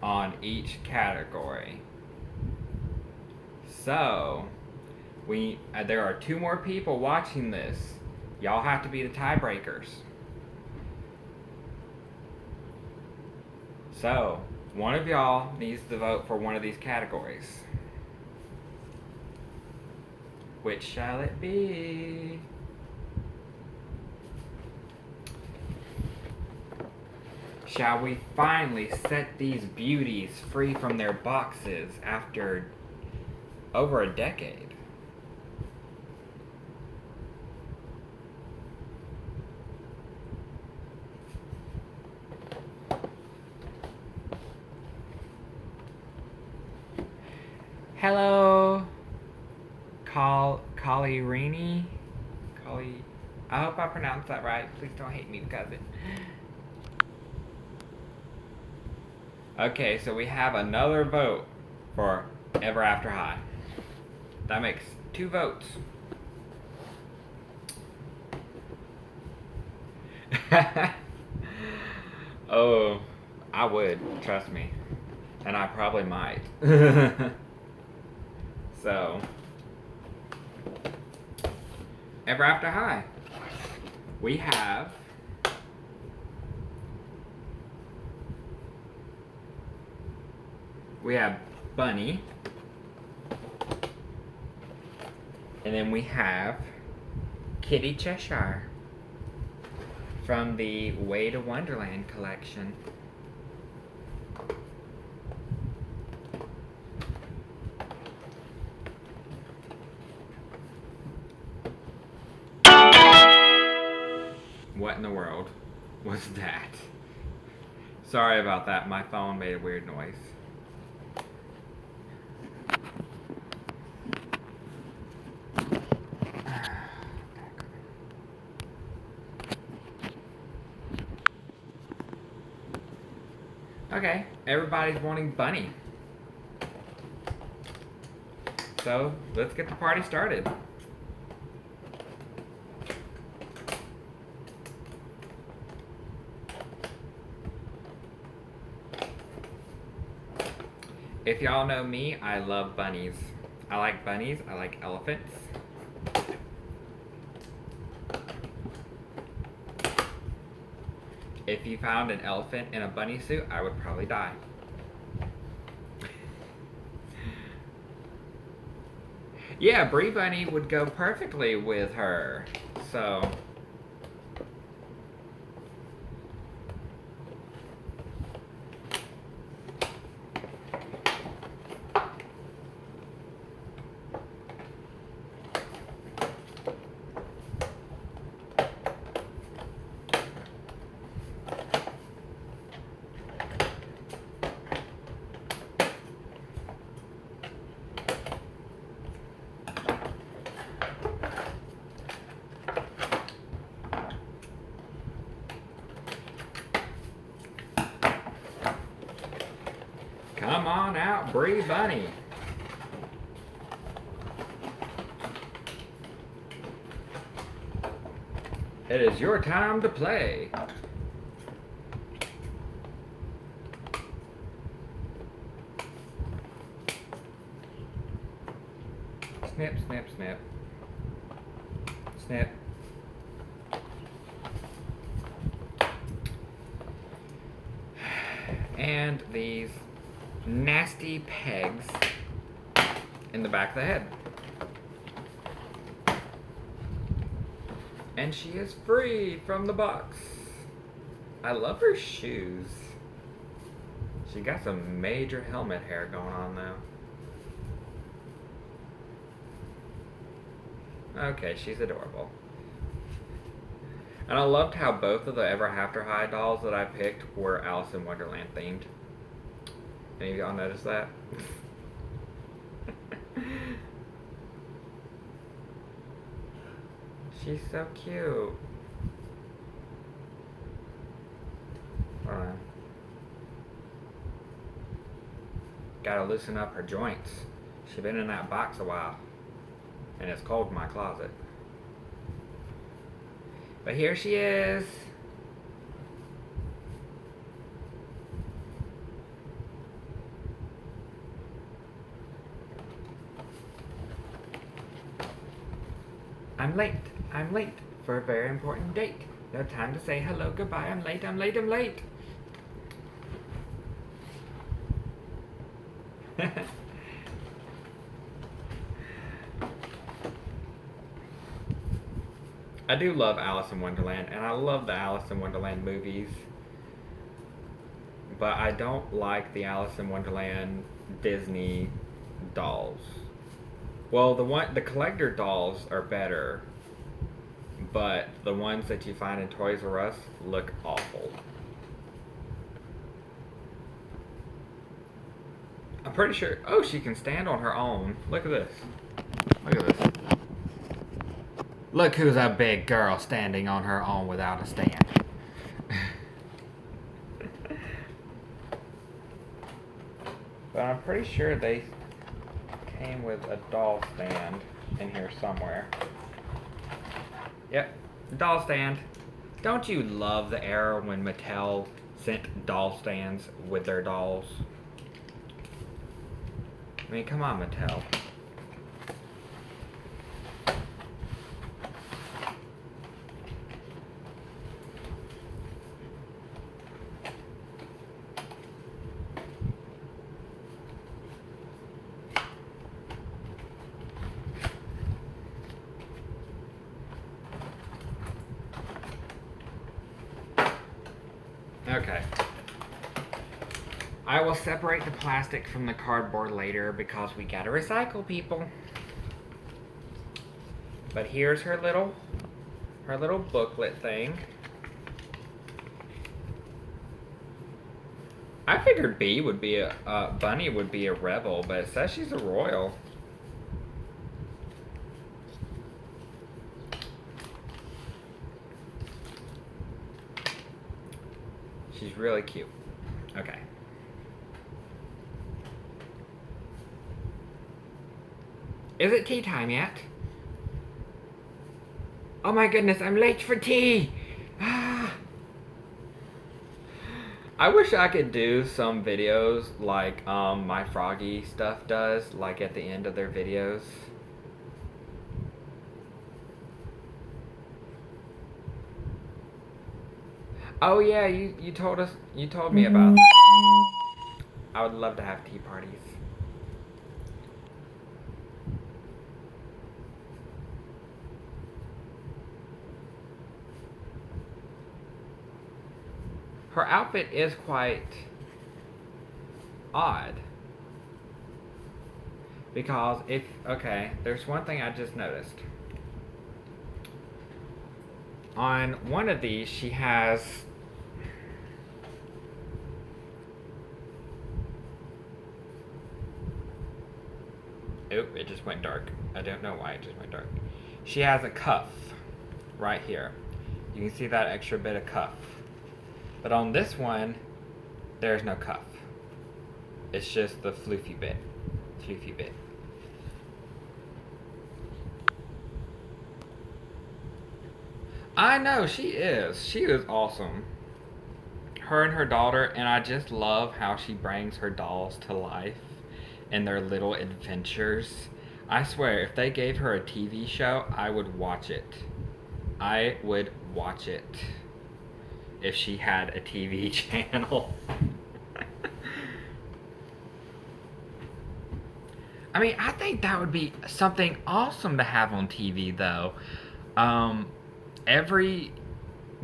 on each category. So, there are 2 more people watching this. Y'all have to be the tiebreakers. So, one of y'all needs to vote for one of these categories. Which shall it be? Shall we finally set these beauties free from their boxes after over a decade? Hello, Kalirini. I hope I pronounced that right. Please don't hate me because of it. Okay, so we have another vote for Ever After High. That makes 2 votes. Oh, I would, trust me. And I probably might. So, Ever After High. We have Bunny. And then we have Kitty Cheshire from the Way to Wonderland collection. What in the world was that? Sorry about that, my phone made a weird noise. Okay, everybody's wanting Bunny. So, let's get the party started. If y'all know me, I love bunnies. I like bunnies, I like elephants. If you found an elephant in a bunny suit, I would probably die. Yeah, Brie Bunny would go perfectly with her. So, come on out, Brie Bunny. It is your time to play. Snip, snip, snip. Snip. And these nasty pegs in the back of the head. And she is free from the box. I love her shoes. She got some major helmet hair going on though. Okay, she's adorable. And I loved how both of the Ever After High dolls that I picked were Alice in Wonderland themed. Any of y'all notice that? She's so cute. Hold on. Gotta loosen up her joints. She's been in that box a while. And it's cold in my closet. But here she is. I'm late. I'm late for a very important date. No time to say hello, goodbye. I'm late, I'm late, I'm late. I do love Alice in Wonderland, and I love the Alice in Wonderland movies. But I don't like the Alice in Wonderland Disney dolls. Well, the collector dolls are better, but the ones that you find in Toys R Us look awful. I'm pretty sure. Oh, she can stand on her own. Look at this. Look at this. Look who's a big girl standing on her own without a stand. But I'm pretty sure they came with a doll stand in here somewhere. Yep, doll stand. Don't you love the era when Mattel sent doll stands with their dolls? I mean, come on, Mattel. Okay. I will separate the plastic from the cardboard later because we gotta recycle, people. But here's her little booklet thing. I figured B would be Bunny would be a rebel, but it says she's a royal. She's really cute. Okay. Is it tea time yet? Oh my goodness, I'm late for tea! Ah. I wish I could do some videos like my Froggy stuff does, like at the end of their videos. Oh yeah, you told me about that. I would love to have tea parties. Her outfit is quite odd. Because there's one thing I just noticed. On one of these, she has Oop, it just went dark. I don't know why it just went dark. She has a cuff right here. You can see that extra bit of cuff. But on this one, there's no cuff. It's just the floofy bit. Floofy bit. I know, she is. She is awesome. Her and her daughter, and I just love how she brings her dolls to life and their little adventures. I swear, if they gave her a TV show, I would watch it. I would watch it if she had a TV channel. I mean, I think that would be something awesome to have on TV, though. Every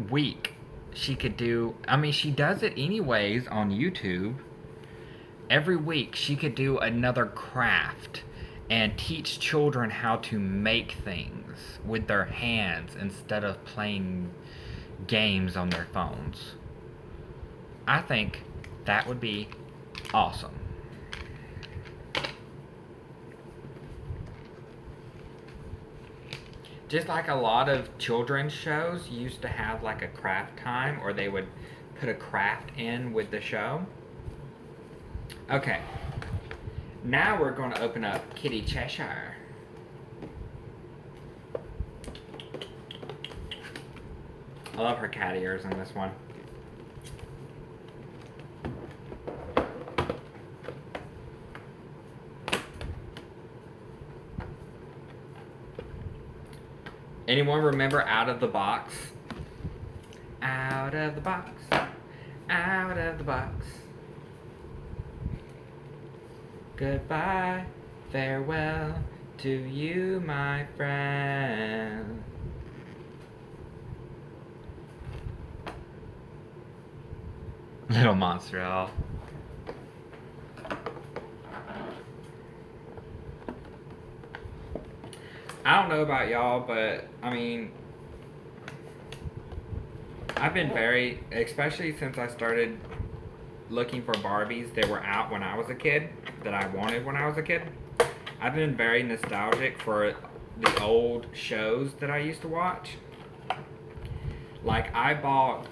week she could do, I mean, she does it anyways on YouTube. Every week she could do another craft and teach children how to make things with their hands instead of playing games on their phones. I think that would be awesome. Just like a lot of children's shows used to have like a craft time, or they would put a craft in with the show. Okay, now we're going to open up Kitty Cheshire. I love her cat ears in this one. Anyone remember Out of the Box? Out of the box, out of the box. Goodbye, farewell to you, my friend. Little Montreal. I don't know about y'all, but I mean, I've been very, especially since I started looking for Barbies that were out when I was a kid, that I wanted when I was a kid. I've been very nostalgic for the old shows that I used to watch. Like, I bought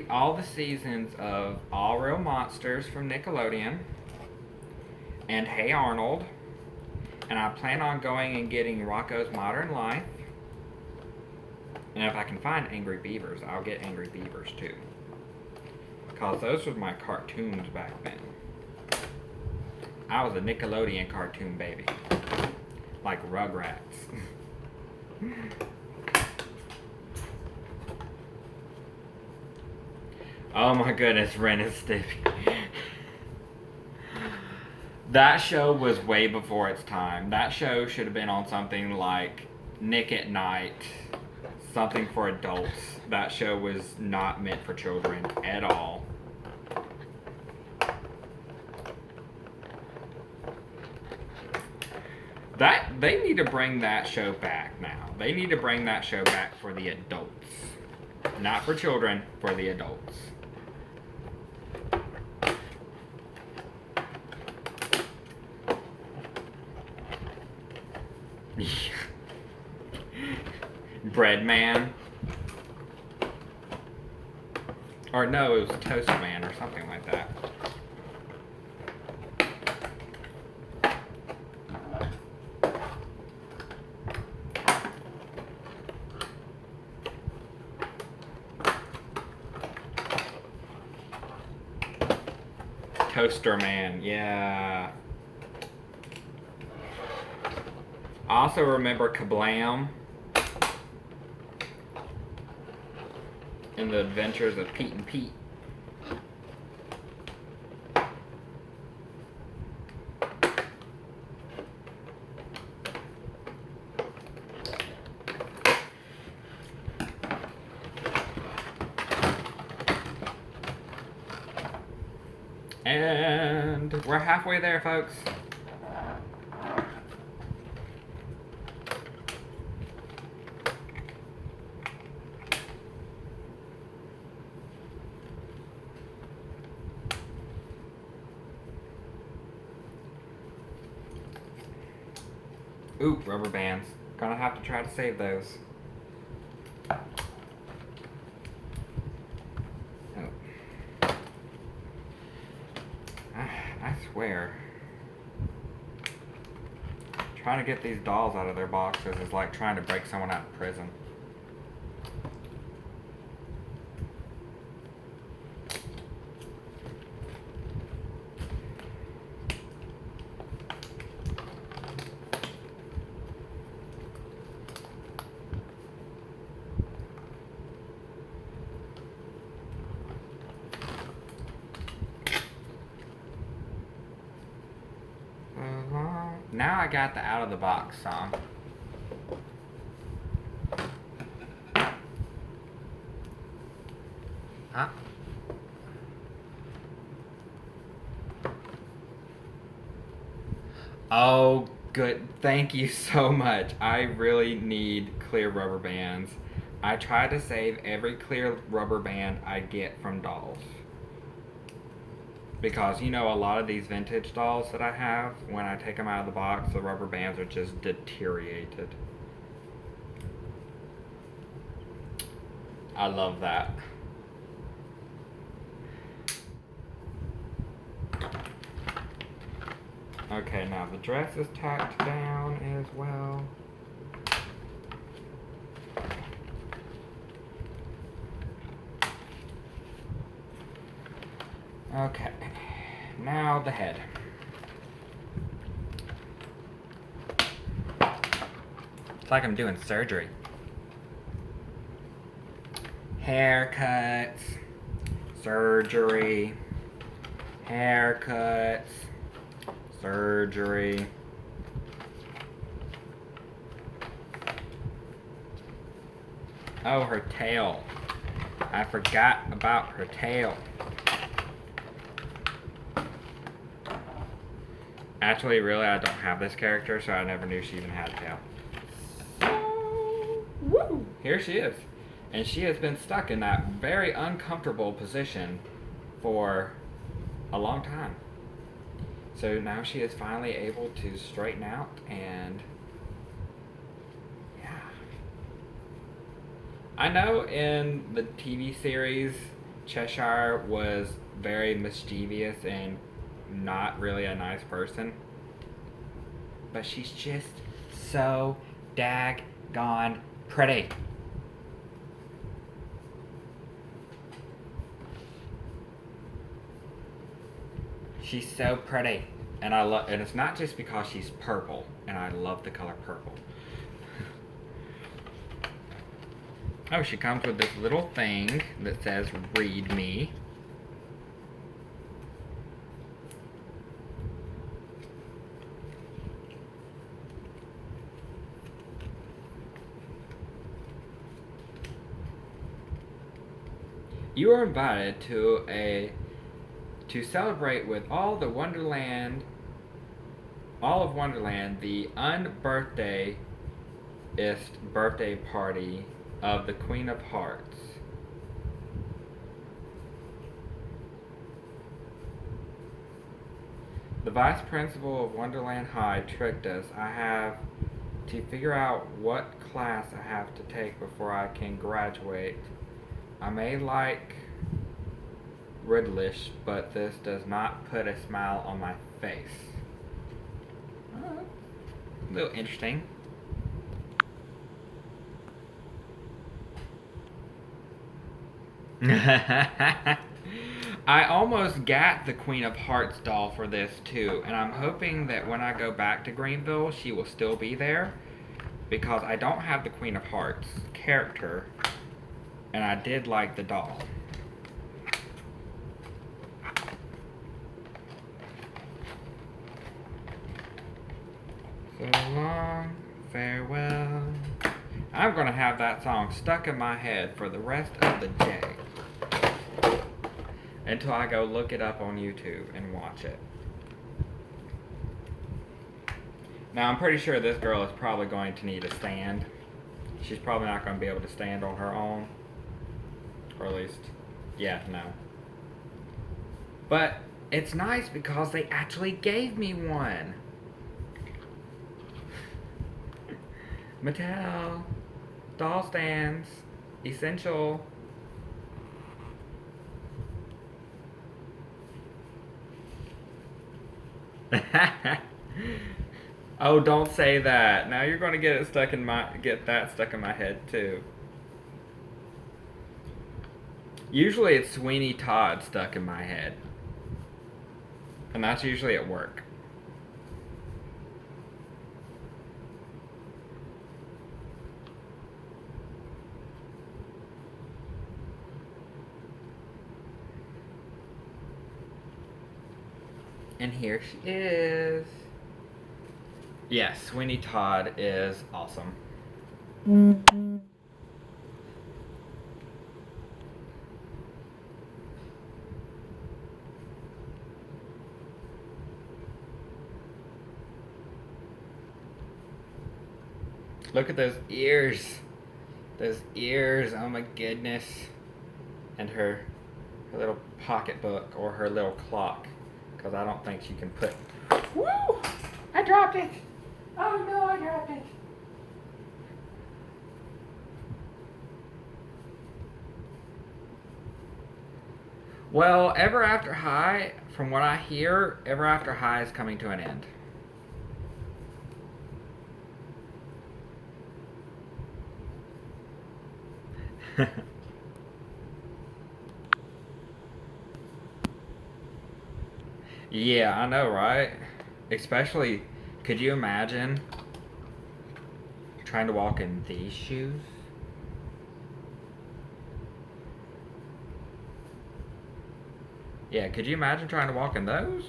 all the seasons of All Real Monsters from Nickelodeon and Hey Arnold, and I plan on going and getting Rocko's Modern Life. And if I can find Angry Beavers, I'll get Angry Beavers too. Because those were my cartoons back then. I was a Nickelodeon cartoon baby. Like Rugrats. Oh my goodness, Ren and Stimpy. That show was way before its time. That show should have been on something like Nick at Night. Something for adults. That show was not meant for children at all. They need to bring that show back now. They need to bring that show back for the adults. Not for children, for the adults. Bread Man. Or no, it was Toast Man or something like that. Toaster Man, yeah. I also remember Kablam and the Adventures of Pete and Pete. And we're halfway there, folks. Ooh, rubber bands. Gonna have to try to save those. Oh. I swear. Trying to get these dolls out of their boxes is like trying to break someone out of prison. Now I got the out of the box song. Huh? Oh, good. Thank you so much. I really need clear rubber bands. I try to save every clear rubber band I get from dolls. Because, you know, a lot of these vintage dolls that I have, when I take them out of the box, the rubber bands are just deteriorated. I love that. Okay, now the dress is tacked down as well. Okay, now the head. It's like I'm doing surgery. Haircuts, surgery, haircuts, surgery. Oh, her tail. I forgot about her tail. Actually, really, I don't have this character, so I never knew she even had a tail. So, woo! Here she is. And she has been stuck in that very uncomfortable position for a long time. So now she is finally able to straighten out, and yeah. I know in the TV series, Cheshire was very mischievous and not really a nice person. But she's just so daggone pretty. She's so pretty. And and it's not just because she's purple, and I love the color purple. Oh, she comes with this little thing that says read me. You are invited to celebrate with all of Wonderland, the unbirthday-ist birthday party of the Queen of Hearts. The vice principal of Wonderland High tricked us. I have to figure out what class I have to take before I can graduate. I may like Riddlish, but this does not put a smile on my face. A little interesting. I almost got the Queen of Hearts doll for this too, and I'm hoping that when I go back to Greenville, she will still be there because I don't have the Queen of Hearts character, and I did like the doll. So long, farewell. I'm gonna have that song stuck in my head for the rest of the day until I go look it up on YouTube and watch it. Now I'm pretty sure this girl is probably going to need a stand. She's probably not going to be able to stand on her own. Or at least, yeah, no. But it's nice because they actually gave me one. Mattel. Doll stands. Essential. Oh, don't say that. Now you're going to get that stuck in my head too. Usually it's Sweeney Todd stuck in my head. And that's usually at work. And here she is. Yes, Sweeney Todd is awesome. Look at those ears. Those ears, oh my goodness. And her little pocketbook or her little clock. Because I don't think she can put... Woo! I dropped it! Oh no, I dropped it! Well, Ever After High, from what I hear, Ever After High is coming to an end. Yeah, I know, right? Especially, could you imagine trying to walk in these shoes? Yeah, could you imagine trying to walk in those?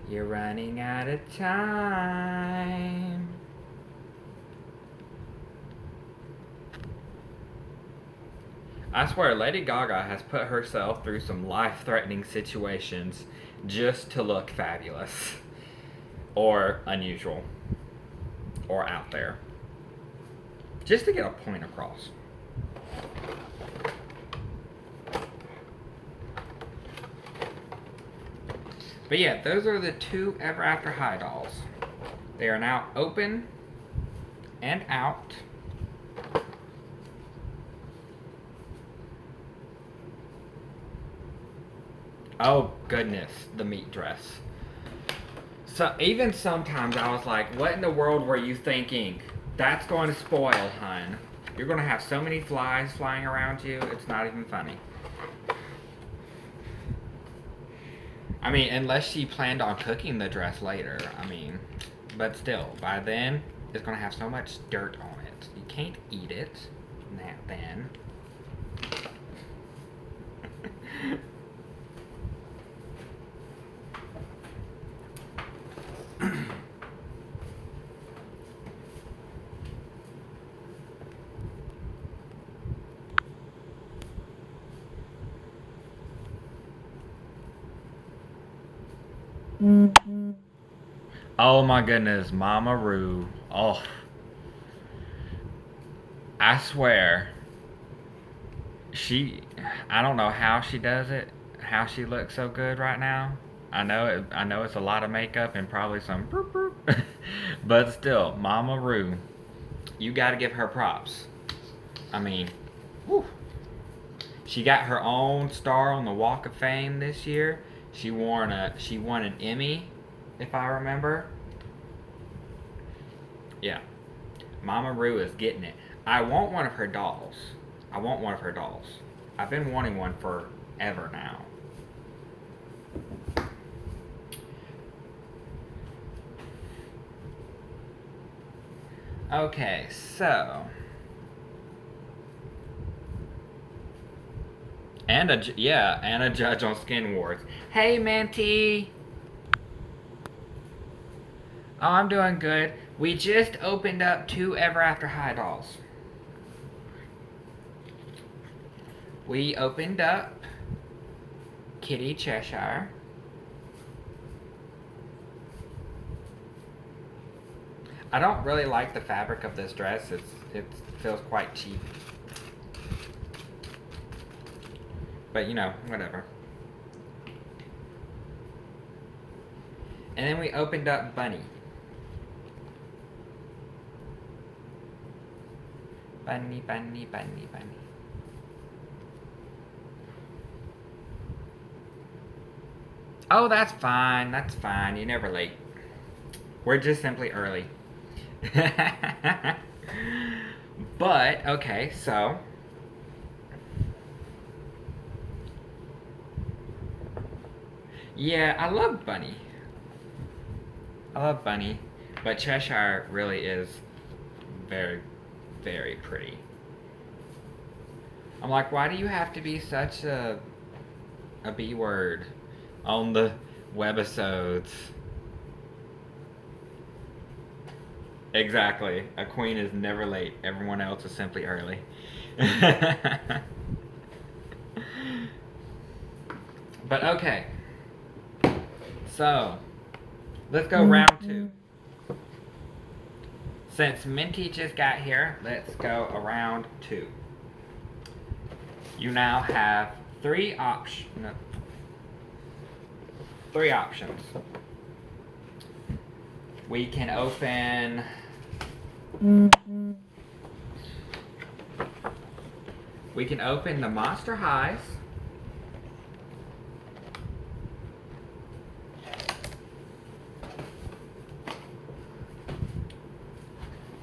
You're running out of time. I swear, Lady Gaga has put herself through some life-threatening situations just to look fabulous. Or unusual. Or out there. Just to get a point across. But yeah, those are the two Ever After High dolls. They are now open and out. Oh goodness, the meat dress. So even sometimes I was like, what in the world were you thinking? That's going to spoil, hun. You're going to have so many flies flying around you, it's not even funny. I mean, unless she planned on cooking the dress later. I mean, but still, by then, it's going to have so much dirt on it. You can't eat it then. Oh my goodness, Mama Roo. Oh. I swear. I don't know how she does it, how she looks so good right now. I know it's a lot of makeup and probably some boop, boop. But still, Mama Roo. You gotta give her props. I mean, whew. She got her own star on the Walk of Fame this year. She won an Emmy if I remember. Yeah. Mama Roo is getting it. I want one of her dolls. I want one of her dolls. I've been wanting one forever now. Okay, so. And a judge on Skin Wars. Hey, Manti. Oh, I'm doing good. We just opened up 2 Ever After High dolls. We opened up Kitty Cheshire. I don't really like the fabric of this dress. It feels quite cheap. But you know, whatever. And then we opened up Bunny. Bunny, bunny, bunny, bunny. Oh, that's fine. That's fine. You're never late. We're just simply early. But, okay, so. Yeah, I love Bunny. I love Bunny. But Cheshire really is very, very pretty. I'm like, why do you have to be such a B word on the webisodes? Exactly. A queen is never late. Everyone else is simply early. But okay. So, let's go round 2. Since Minty just got here, let's go around 2. You now have 3 options. We can open. We can open the Monster Highs.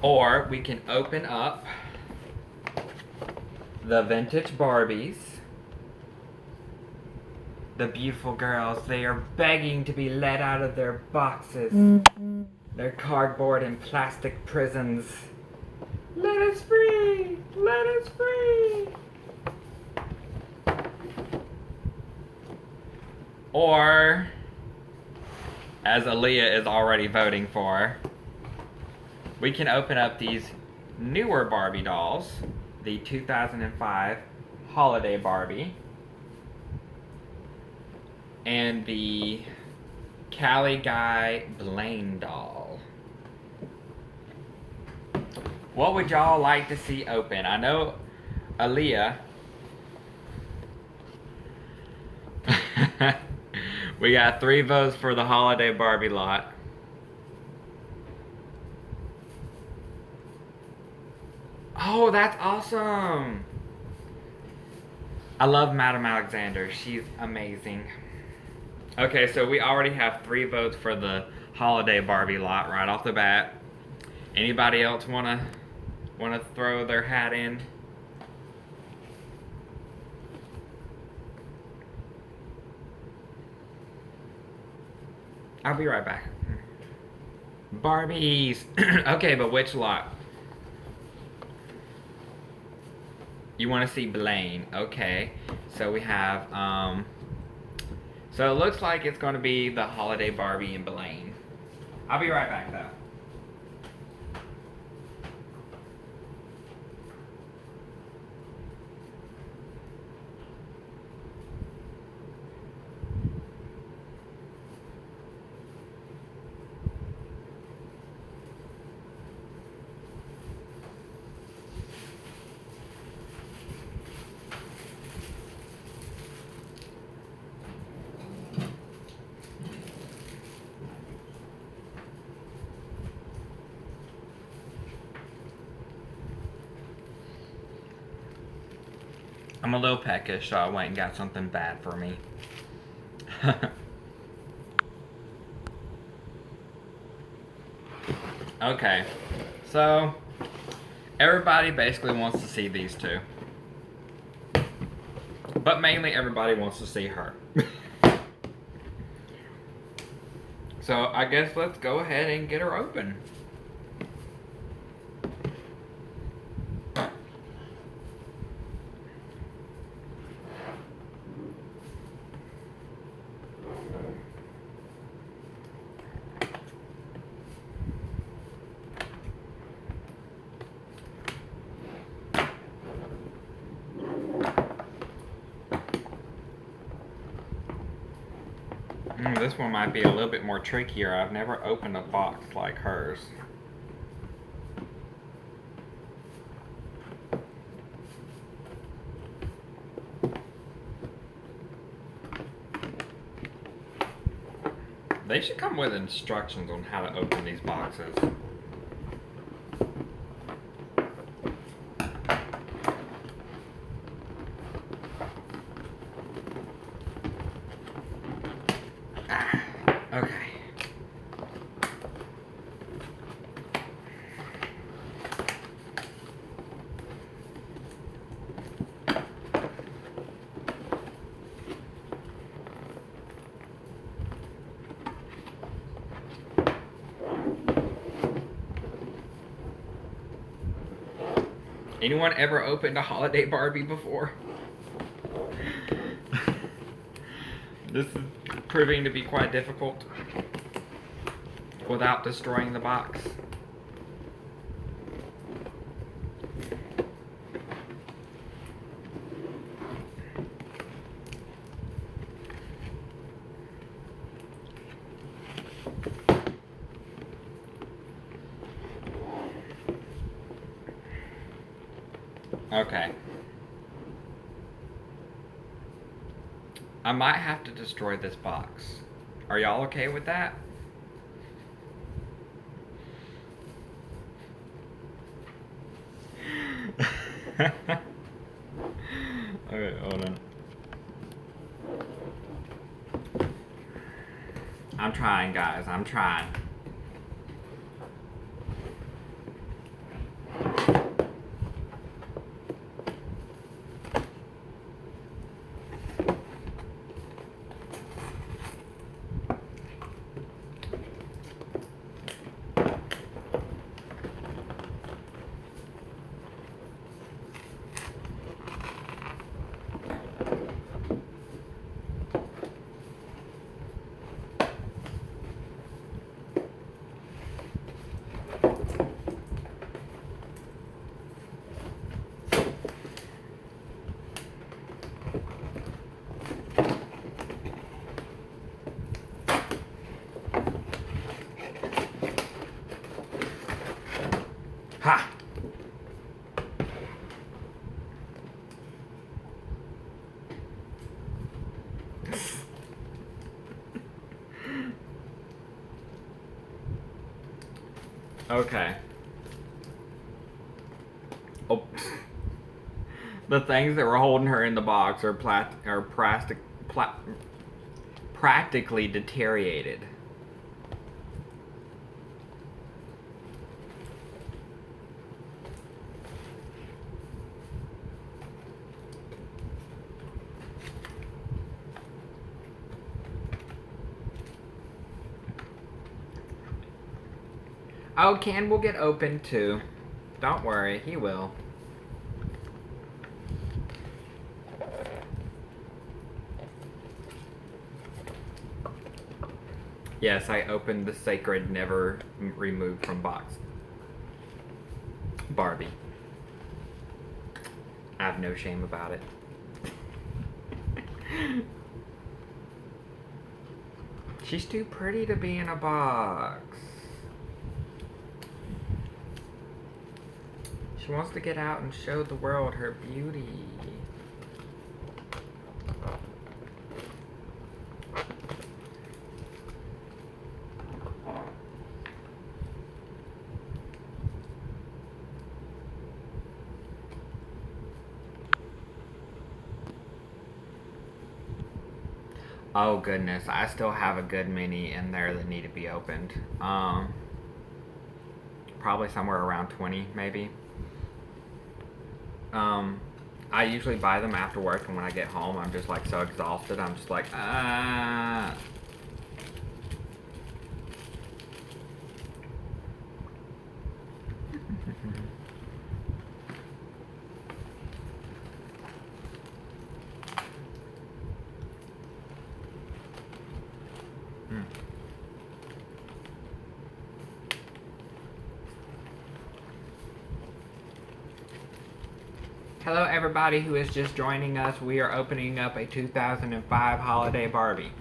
Or we can open up the Vintage Barbies. The beautiful girls, they are begging to be let out of their boxes. Their cardboard and plastic prisons. Let us free! Let us free! Or, as Aaliyah is already voting for, we can open up these newer Barbie dolls. The 2005 Holiday Barbie. And the Cali Guy Blaine doll. What would y'all like to see open? I know Aaliyah. We got 3 votes for the Holiday Barbie lot. Oh, that's awesome. I love Madame Alexander. She's amazing. Okay, so we already have 3 votes for the Holiday Barbie lot right off the bat. Anybody else wanna throw their hat in? I'll be right back. Barbies. Okay, but which lot? You want to see Blaine? Okay. So we have so it looks like it's going to be the Holiday Barbie and Blaine. I'll be right back though. I'm a little peckish, so I went and got something bad for me. Okay. So, everybody basically wants to see these two. But mainly everybody wants to see her. So, I guess let's go ahead and get her open. This one might be a little bit more trickier. I've never opened a box like hers. They should come with instructions on how to open these boxes. Okay. Anyone ever opened a holiday Barbie before? This is proving to be quite difficult without destroying the box. Okay. I might have to destroy this box. Are y'all okay with that? Okay, hold on. I'm trying, guys. I'm trying. Ha! Okay. Oh. The things that were holding her in the box are practically deteriorated. Oh, Ken will get open too. Don't worry, he will. Yes, I opened the sacred never removed from box Barbie. I have no shame about it. She's too pretty to be in a box. She wants to get out and show the world her beauty. Oh goodness, I still have a good many in there that need to be opened. probably somewhere around 20 maybe. I usually buy them after work, and when I get home, I'm just like so exhausted. I'm just like, ah. Hello, everybody who is just joining us. We are opening up a 2005 holiday Barbie.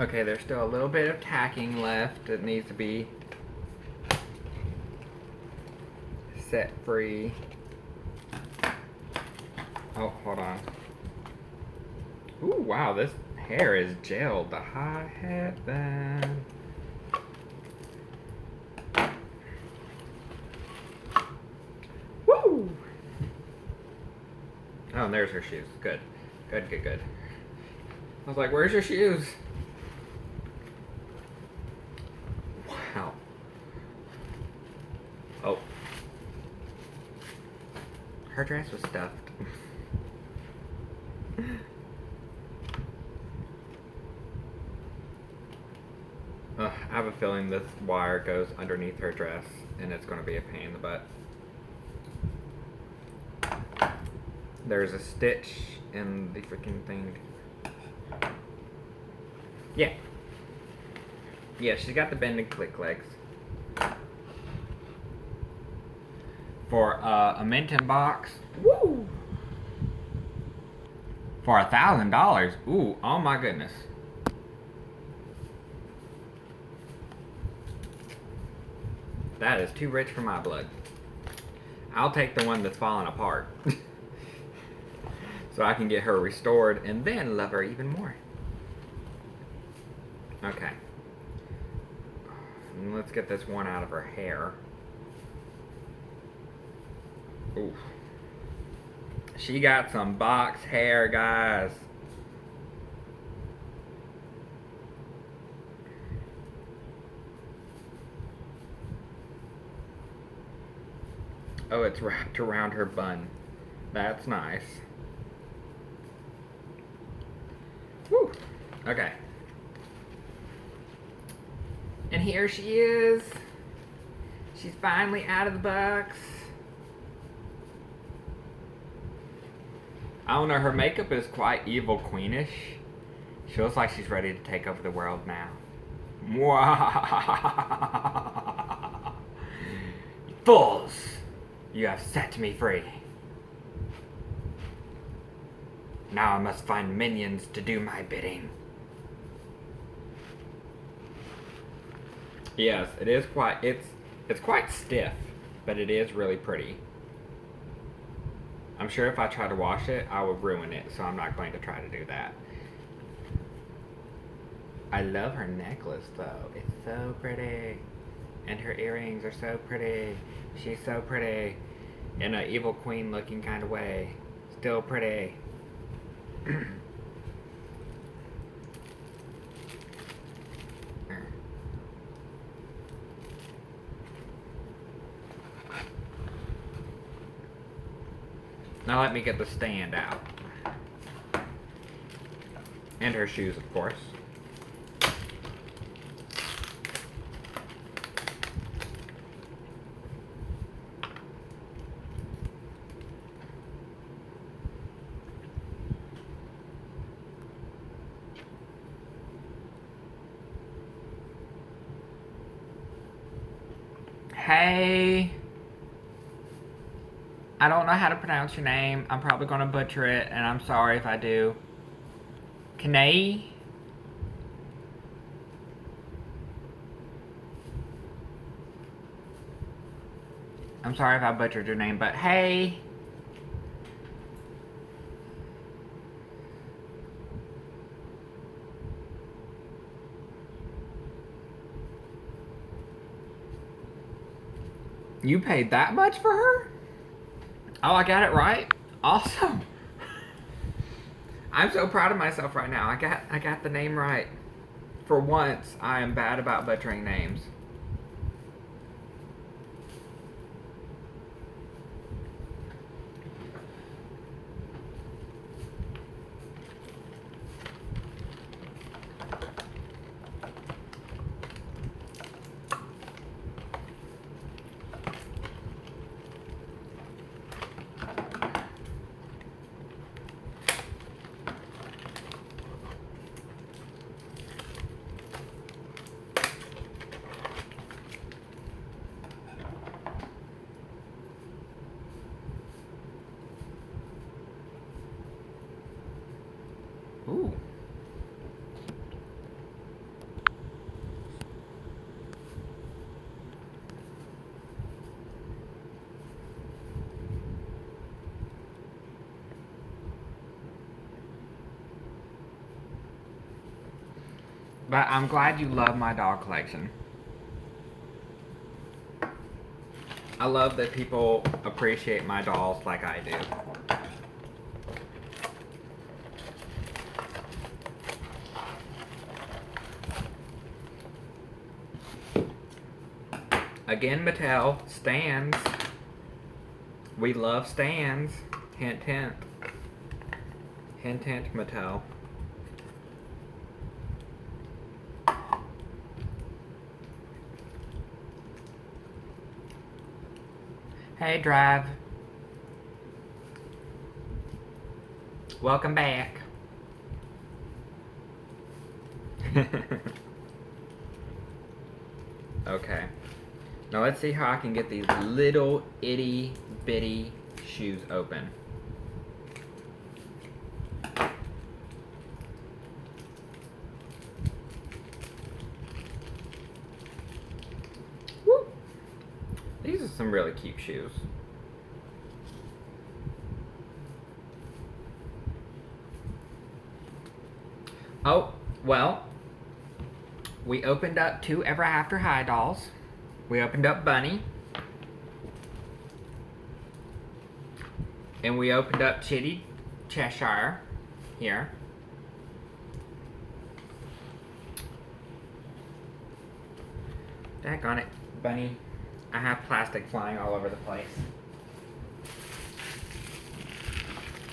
Okay, there's still a little bit of tacking left. It needs to be set free. Oh, hold on. Ooh, wow, this hair is gelled to high heaven. Woo! Oh, and there's her shoes. Good. Good, good, good. I was like, where's your shoes? Wow. Oh. Her dress was stuffed. I have a feeling this wire goes underneath her dress, and it's going to be a pain in the butt. There's a stitch in the freaking thing. Yeah. Yeah, she's got the bend and click legs. For a Minton box. Woo! For $1,000. Ooh, oh my goodness. That is too rich for my blood. I'll take the one that's falling apart. So I can get her restored and then love her even more. Okay. And let's get this one out of her hair. Ooh. She got some box hair, guys. Oh, it's wrapped around her bun. That's nice. Whew. Okay. And here she is. She's finally out of the box. I don't know, her makeup is quite evil queenish. She looks like she's ready to take over the world now. Fools! You have set me free. Now I must find minions to do my bidding. Yes, it is quite, it's quite stiff, but it is really pretty. I'm sure if I try to wash it, I would ruin it, so I'm not going to try to do that. I love her necklace, though. It's so pretty. And her earrings are so pretty. She's so pretty. In an evil queen looking kind of way. Still pretty. Now let me get the stand out. And her shoes, of course. Hey. I don't know how to pronounce your name. I'm probably gonna butcher it, and I'm sorry if I do. Kanei? I'm sorry if I butchered your name, but hey. You paid that much for her? Oh, I got it right. Awesome. I'm so proud of myself right now. I got the name right. For once, I am bad about butchering names. Ooh. But I'm glad you love my doll collection. I love that people appreciate my dolls like I do. Again, Mattel, stands. We love stands. Hint, hint. Hint, hint, Mattel. Hey, Drive. Welcome back. Okay. Now let's see how I can get these little itty bitty shoes open. Woo! These are some really cute shoes. Oh, well, we opened up 2 Ever After High dolls. We opened up Bunny. And we opened up Chitty Cheshire here. Daggone it, Bunny. I have plastic flying all over the place.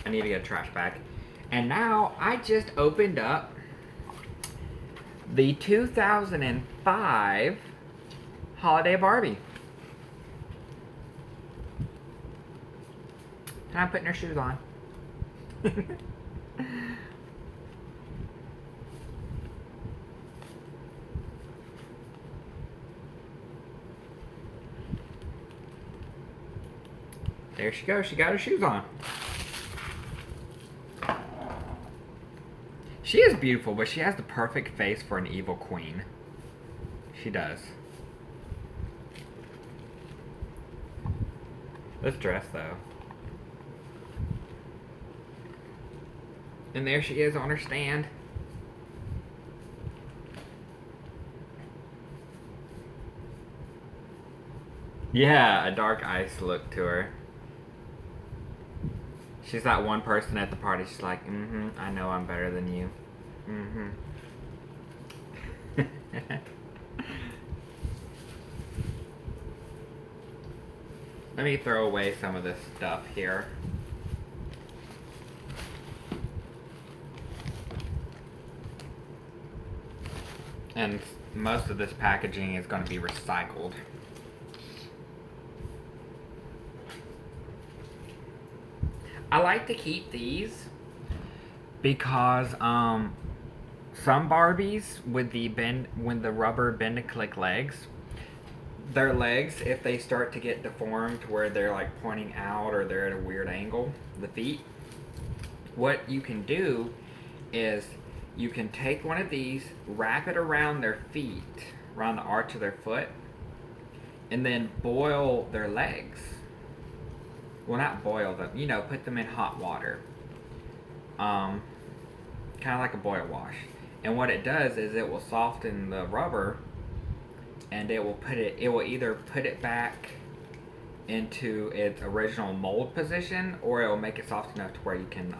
I need to get a trash bag. And now I just opened up the 2005 Holiday Barbie. And I'm putting her shoes on. There she goes. She got her shoes on. She is beautiful, but she has the perfect face for an evil queen. She does. This dress, though. And there she is on her stand. Yeah, a dark ice look to her. She's that one person at the party. She's like, I know I'm better than you. Let me throw away some of this stuff here. And most of this packaging is going to be recycled. I like to keep these because some Barbies with the rubber bend and click legs, their legs, if they start to get deformed where they're like pointing out or they're at a weird angle, the feet, what you can do is you can take one of these, wrap it around their feet, around the arch of their foot, and then boil their legs. Well, not boil them, put them in hot water. Kind of like a boil wash. And what it does is it will soften the rubber, and it will either put it back into its original mold position, or it will make it soft enough to where you can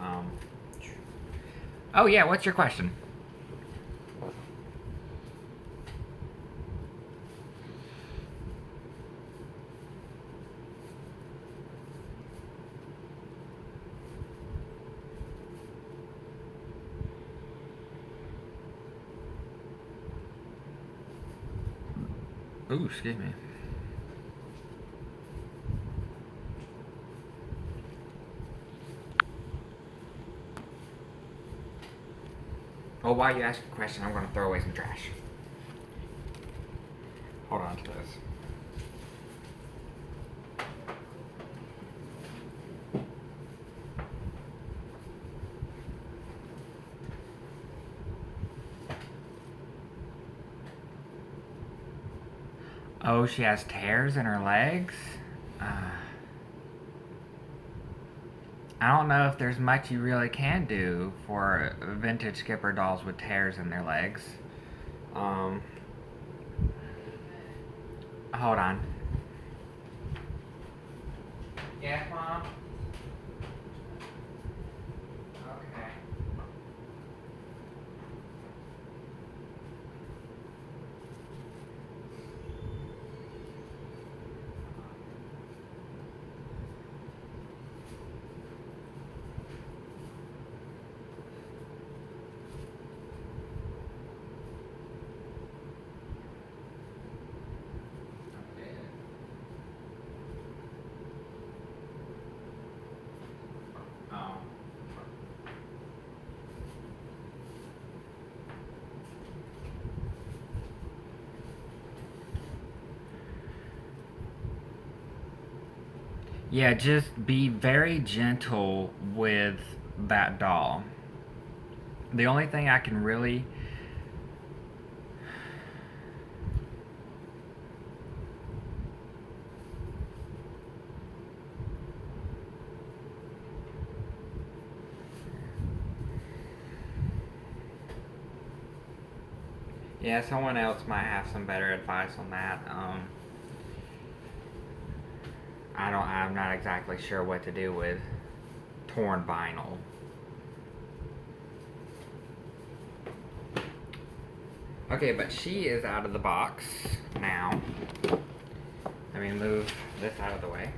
Oh yeah, what's your question? Ooh, excuse me. Well, while you ask a question, I'm going to throw away some trash. Hold on to this. Oh, she has tears in her legs? I don't know if there's much you really can do for vintage Skipper dolls with tears in their legs. Hold on. Yes, Mom? Okay. Oh. Yeah, just be very gentle with that doll. The only thing I can really Yeah, someone else might have some better advice on that. I'm not exactly sure what to do with torn vinyl. Okay, but she is out of the box now. Let me move this out of the way.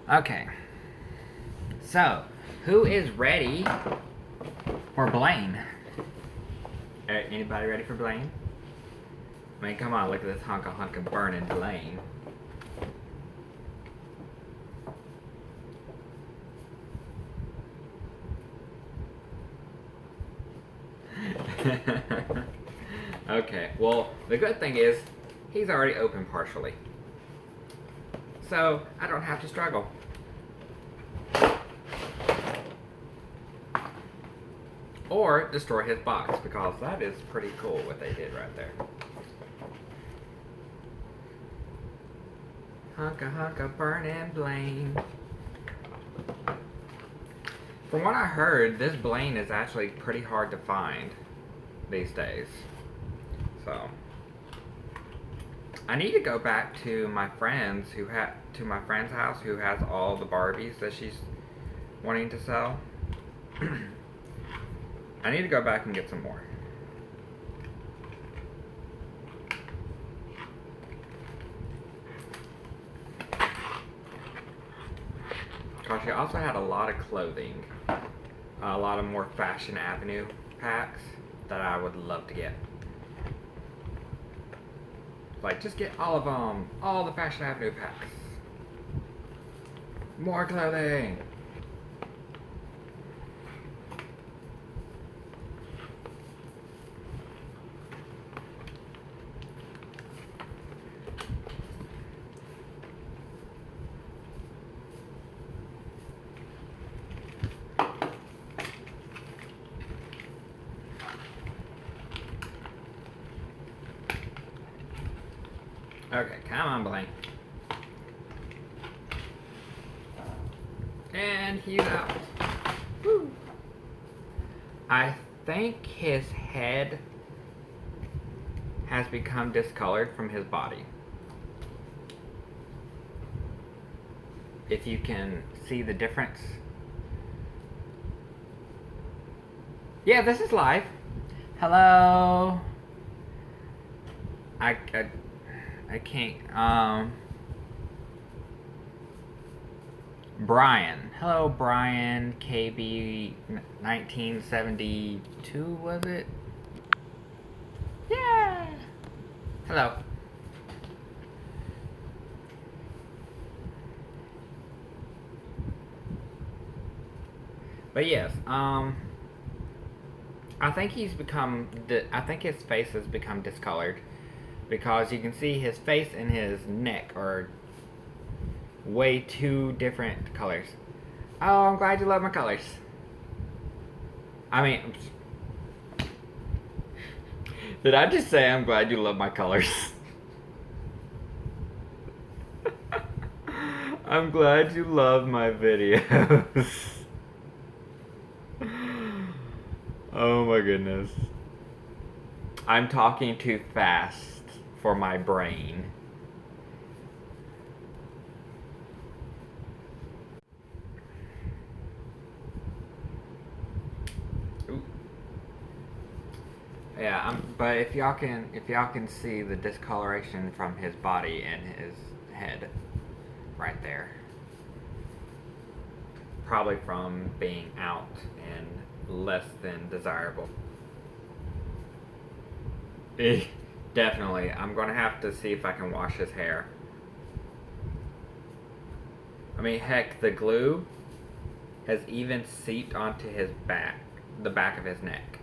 Okay. So, who is ready for Blaine? Anybody ready for Blaine? I mean, come on, look at this hunk of burning Blaine. Okay, well, the good thing is, he's already open partially. So, I don't have to struggle. Or destroy his box, because that is pretty cool what they did right there. Hunka burning Blaine. From what I heard, this Blaine is actually pretty hard to find these days. So I need to go back to my friend's house who has all the Barbies that she's wanting to sell. I need to go back and get some more. Because she also had a lot of clothing. A lot of more Fashion Avenue packs that I would love to get. Like, just get all of them. All the Fashion Avenue packs. More clothing. Okay, come on, Blaine. And he's out. Woo. I think his head has become discolored from his body. If you can see the difference. Yeah, this is live. Hello. I can't. Brian. Hello, Brian. KB 1972, was it? Yeah. Hello. But yes, I think he's become. I think his face has become discolored because you can see his face and his neck are way two different colors. Oh, I'm glad you love my colors. I mean, did I just say I'm glad you love my colors? I'm glad you love my videos. Oh my goodness. I'm talking too fast for my brain. Ooh. Yeah, but if y'all can see the discoloration from his body and his head right there. Probably from being out and less than desirable. Definitely. I'm gonna have to see if I can wash his hair. I mean, heck, the glue has even seeped onto his back, the back of his neck.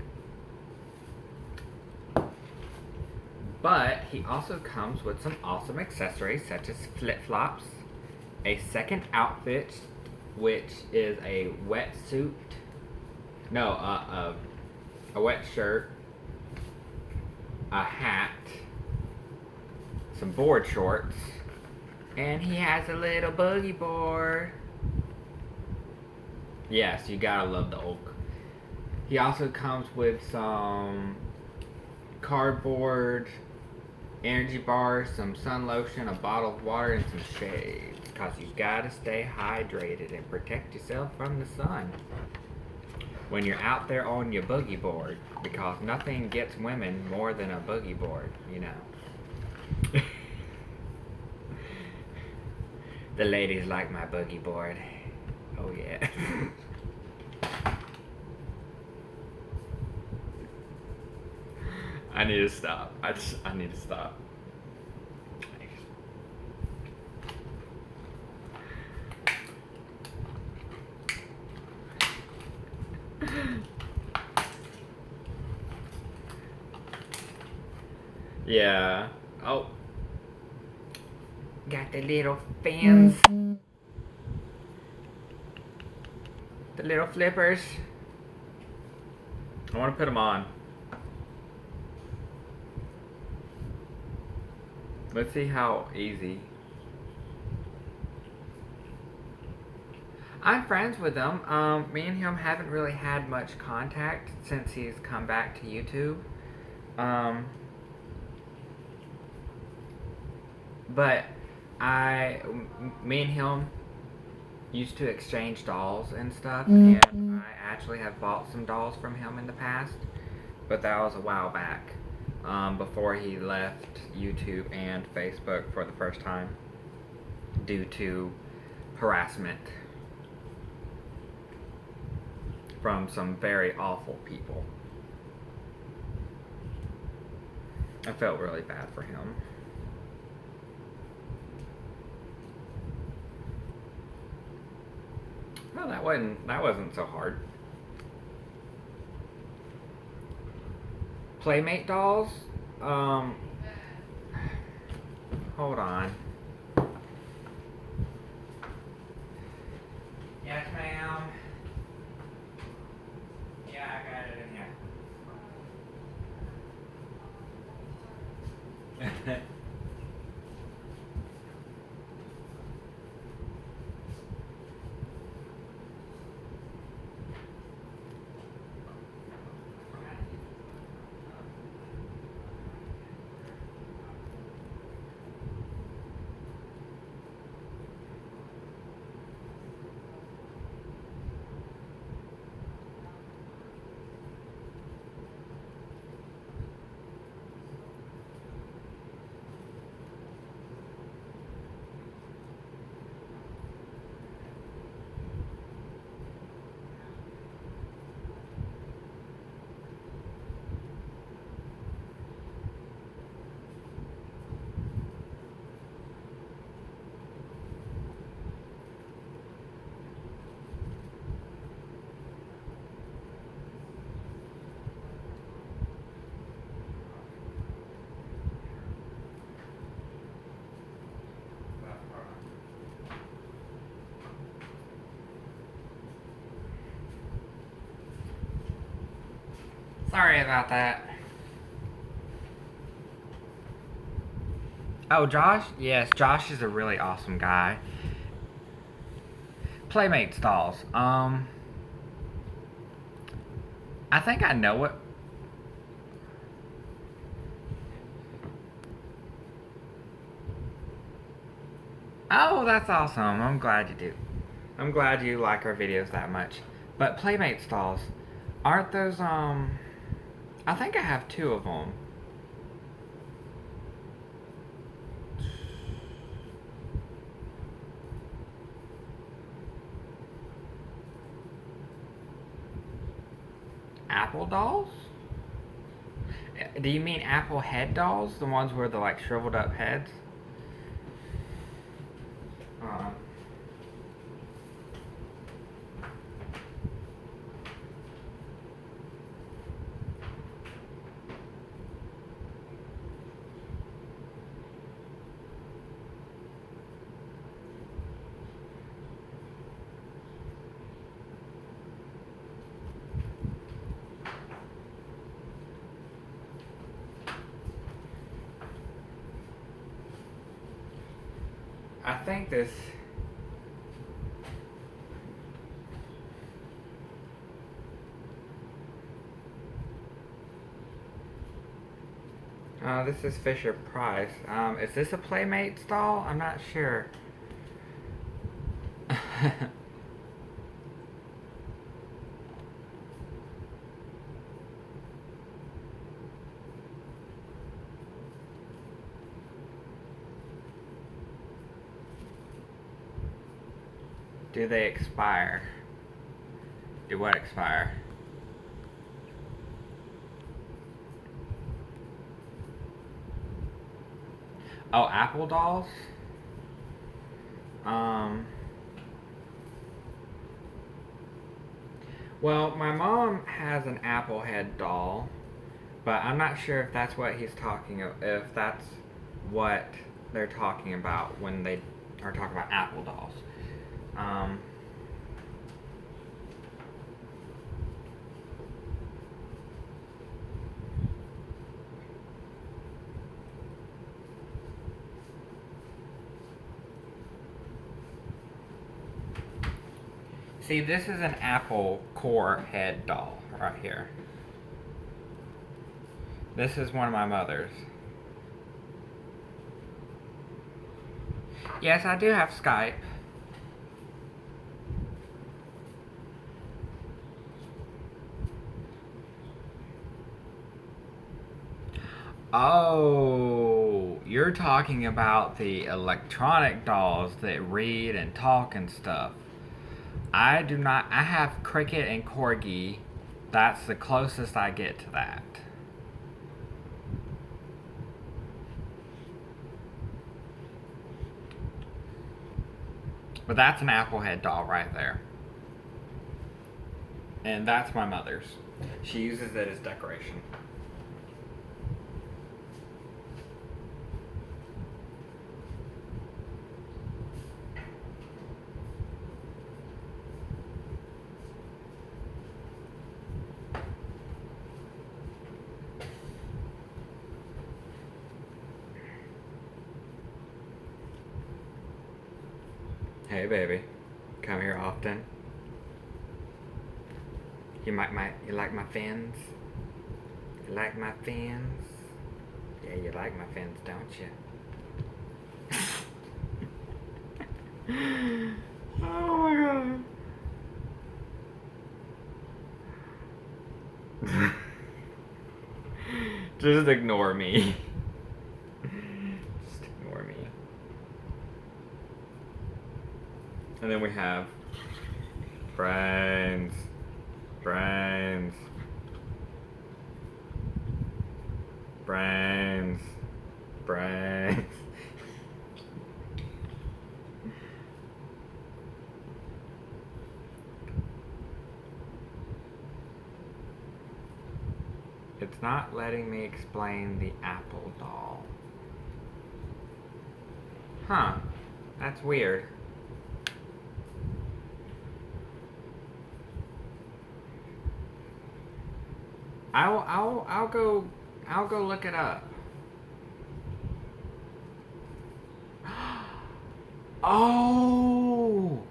But he also comes with some awesome accessories such as flip-flops, a second outfit, which is a wetsuit. No, a wet shirt, a hat, some board shorts, and he has a little boogie board. Yes, you gotta love the oak. He also comes with some cardboard, energy bars, some sun lotion, a bottle of water, and some shades. Because you gotta stay hydrated and protect yourself from the sun when you're out there on your boogie board. Because nothing gets women more than a boogie board, you know. The ladies like my boogie board. Oh yeah. I need to stop. I need to stop. Yeah. Oh. Got the little fans. The little flippers. I want to put them on. Let's see how easy. I'm friends with him. Me and him haven't really had much contact since he's come back to YouTube. But me and him used to exchange dolls and stuff, and I actually have bought some dolls from him in the past, but that was a while back, before he left YouTube and Facebook for the first time due to harassment from some very awful people. I felt really bad for him. Well, that wasn't so hard. Playmate dolls. Um, hold on. Yes, ma'am. Yeah, I got it in here. Sorry about that. Oh, Josh? Yes, Josh is a really awesome guy. Playmate dolls. I think I know it. Oh, that's awesome. I'm glad you do. I'm glad you like our videos that much. But Playmate dolls, aren't those, I think I have two of them. Apple dolls? Do you mean apple head dolls? The ones where the like shriveled up heads? Uh, I think this. This is Fisher Price. Is this a Playmate doll? I'm not sure. Do they expire? Do what expire? Oh, Apple dolls? Um. Well, my mom has an Apple head doll, but I'm not sure if that's what he's talking of. If that's what they're talking about when they are talking about Apple dolls. Um. See, this is an Apple core head doll right here. This is one of my mother's. Yes, I do have Skype. Oh, you're talking about the electronic dolls that read and talk and stuff. I do not. I have Cricket and Corgi. That's the closest I get to that. But that's an Apple head doll right there. And that's my mother's. She uses it as decoration. Hey, baby. Come here often. You like my fins? You like my fins? Yeah, you like my fins, don't you? Oh my god. Just ignore me. Just ignore me. And then we have friends. Friends. Friends. Friends. It's not letting me explain the apple doll. Huh. That's weird. I'll go look it up. Oh,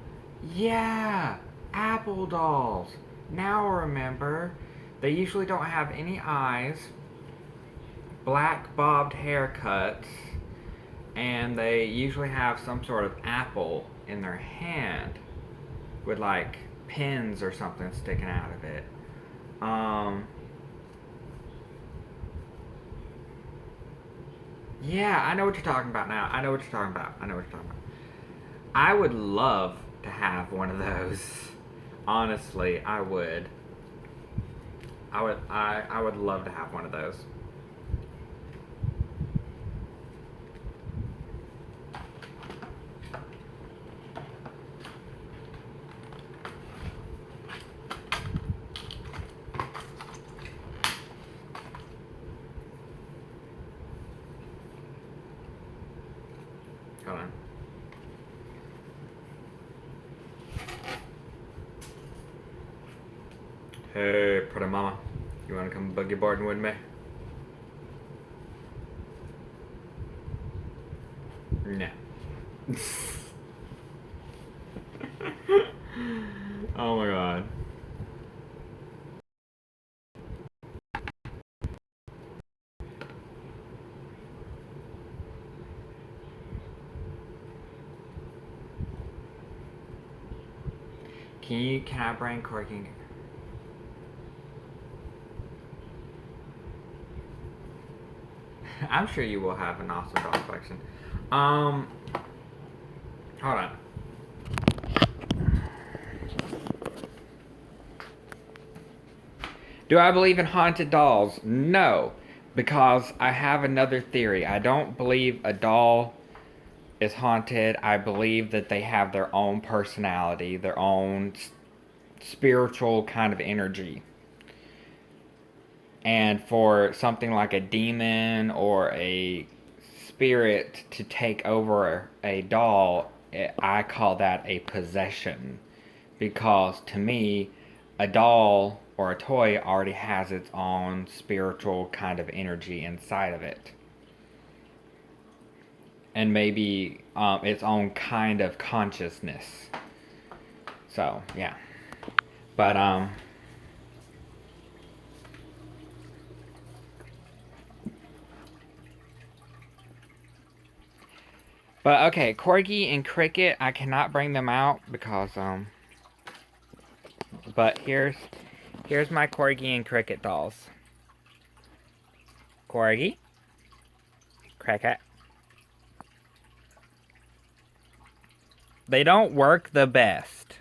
yeah, apple dolls. Now I remember. They usually don't have any eyes, black bobbed haircuts, and they usually have some sort of apple in their hand with like pins or something sticking out of it. Um, yeah, I know what you're talking about now. I know what you're talking about. I know what you're talking about. I would love to have one of those. Honestly, I would. I would love to have one of those. Hold on. Hey, pretty mama. You wanna come boogie boarding with me? No. Oh my god. Can I bring Corky? I'm sure you will have an awesome doll collection. Um, hold on. Do I believe in haunted dolls? No, because I have another theory. I don't believe a doll is haunted. I believe that they have their own personality, their own spiritual kind of energy. And for something like a demon or a spirit to take over a doll, I call that a possession. Because to me, a doll or a toy already has its own spiritual kind of energy inside of it. And maybe its own kind of consciousness. So, yeah. But, okay, Corgi and Cricket, I cannot bring them out because, but here's my Corgi and Cricket dolls. Corgi, Cricket. They don't work the best.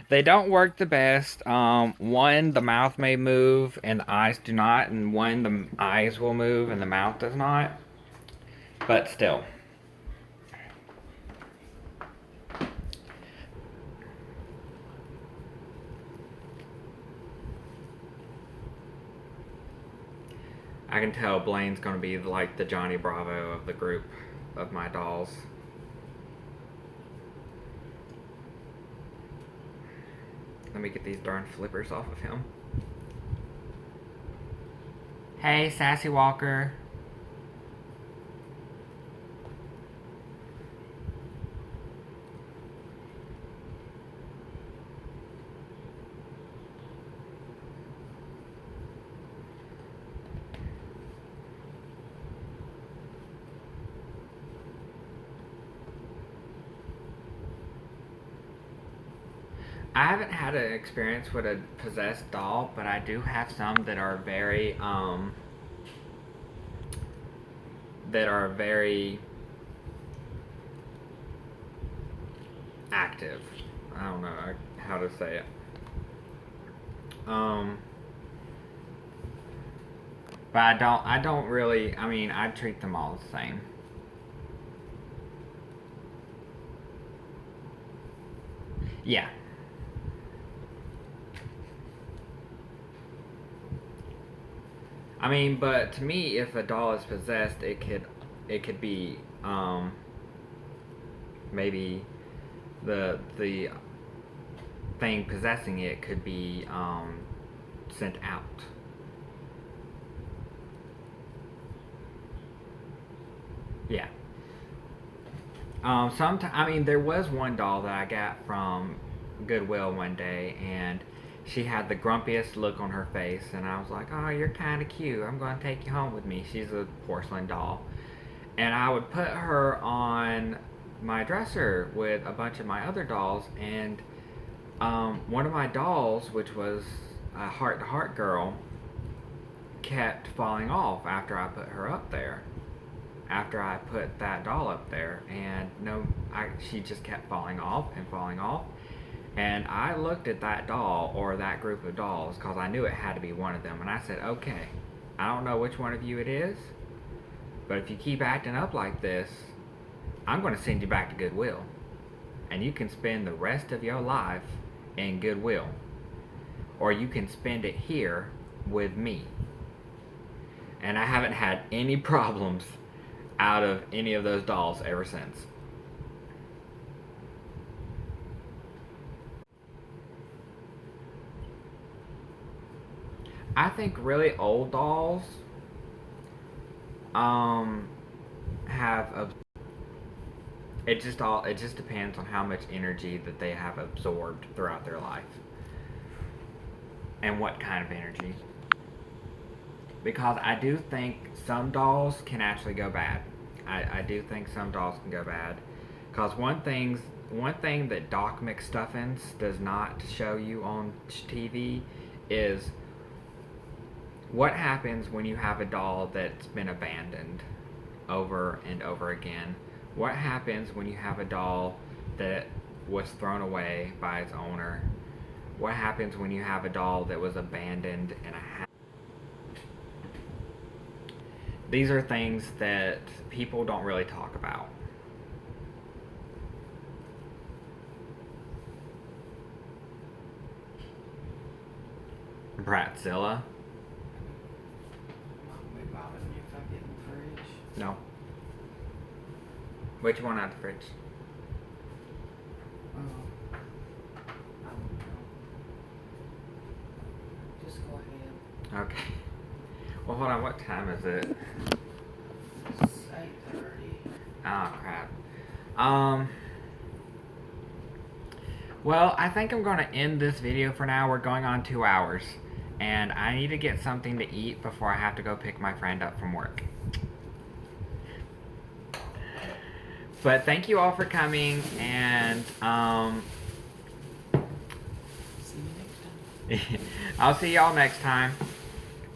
They don't work the best. One, the mouth may move and the eyes do not, and one, the eyes will move and the mouth does not. But still. I can tell Blaine's going to be like the Johnny Bravo of the group of my dolls. Let me get these darn flippers off of him. Hey, Sassy Walker. I haven't had an experience with a possessed doll, but I do have some that are very active. I don't know how to say it. But I don't really, I mean, I treat them all the same. Yeah. I mean, but to me, if a doll is possessed, it could be maybe the thing possessing it could be sent out. Yeah. I mean, there was one doll that I got from Goodwill one day, and she had the grumpiest look on her face, and I was like, "Oh, you're kind of cute. I'm going to take you home with me." She's a porcelain doll, and I would put her on my dresser with a bunch of my other dolls, and one of my dolls, which was a heart-to-heart girl, kept falling off after I put her up there. After I put that doll up there, and she just kept falling off and falling off. And I looked at that doll, or that group of dolls, because I knew it had to be one of them, and I said, "Okay, I don't know which one of you it is, but if you keep acting up like this, I'm going to send you back to Goodwill, and you can spend the rest of your life in Goodwill, or you can spend it here with me." And I haven't had any problems out of any of those dolls ever since. I think really old dolls have it just depends on how much energy that they have absorbed throughout their life and what kind of energy. Because I do think some dolls can actually go bad. I do think some dolls can go bad. Because one thing that Doc McStuffins does not show you on TV is what happens when you have a doll that's been abandoned over and over again. What happens when you have a doll that was thrown away by its owner? What happens when you have a doll that was abandoned in a house? These are things that people don't really talk about. Bratzilla? No. Which one out of the fridge? I don't know. Just go ahead. Okay. Well, hold on. What time is it? It's 8:30. Oh, crap. Well, I think I'm going to end this video for now. We're going on 2 hours. And I need to get something to eat before I have to go pick my friend up from work. But thank you all for coming, and See you next time. I'll see y'all next time.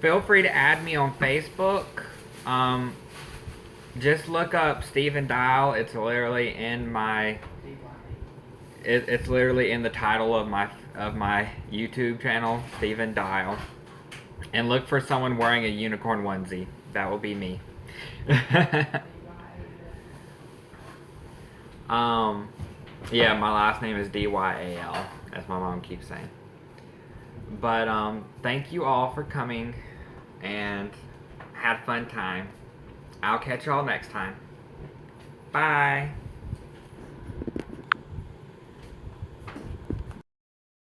Feel free to add me on Facebook. Just look up Stephen Dial. It's literally in my. It's literally in the title of my YouTube channel, Stephen Dial. And look for someone wearing a unicorn onesie. That will be me. Yeah, my last name is Dyal, as my mom keeps saying. But thank you all for coming and had a fun time. I'll catch y'all next time. Bye.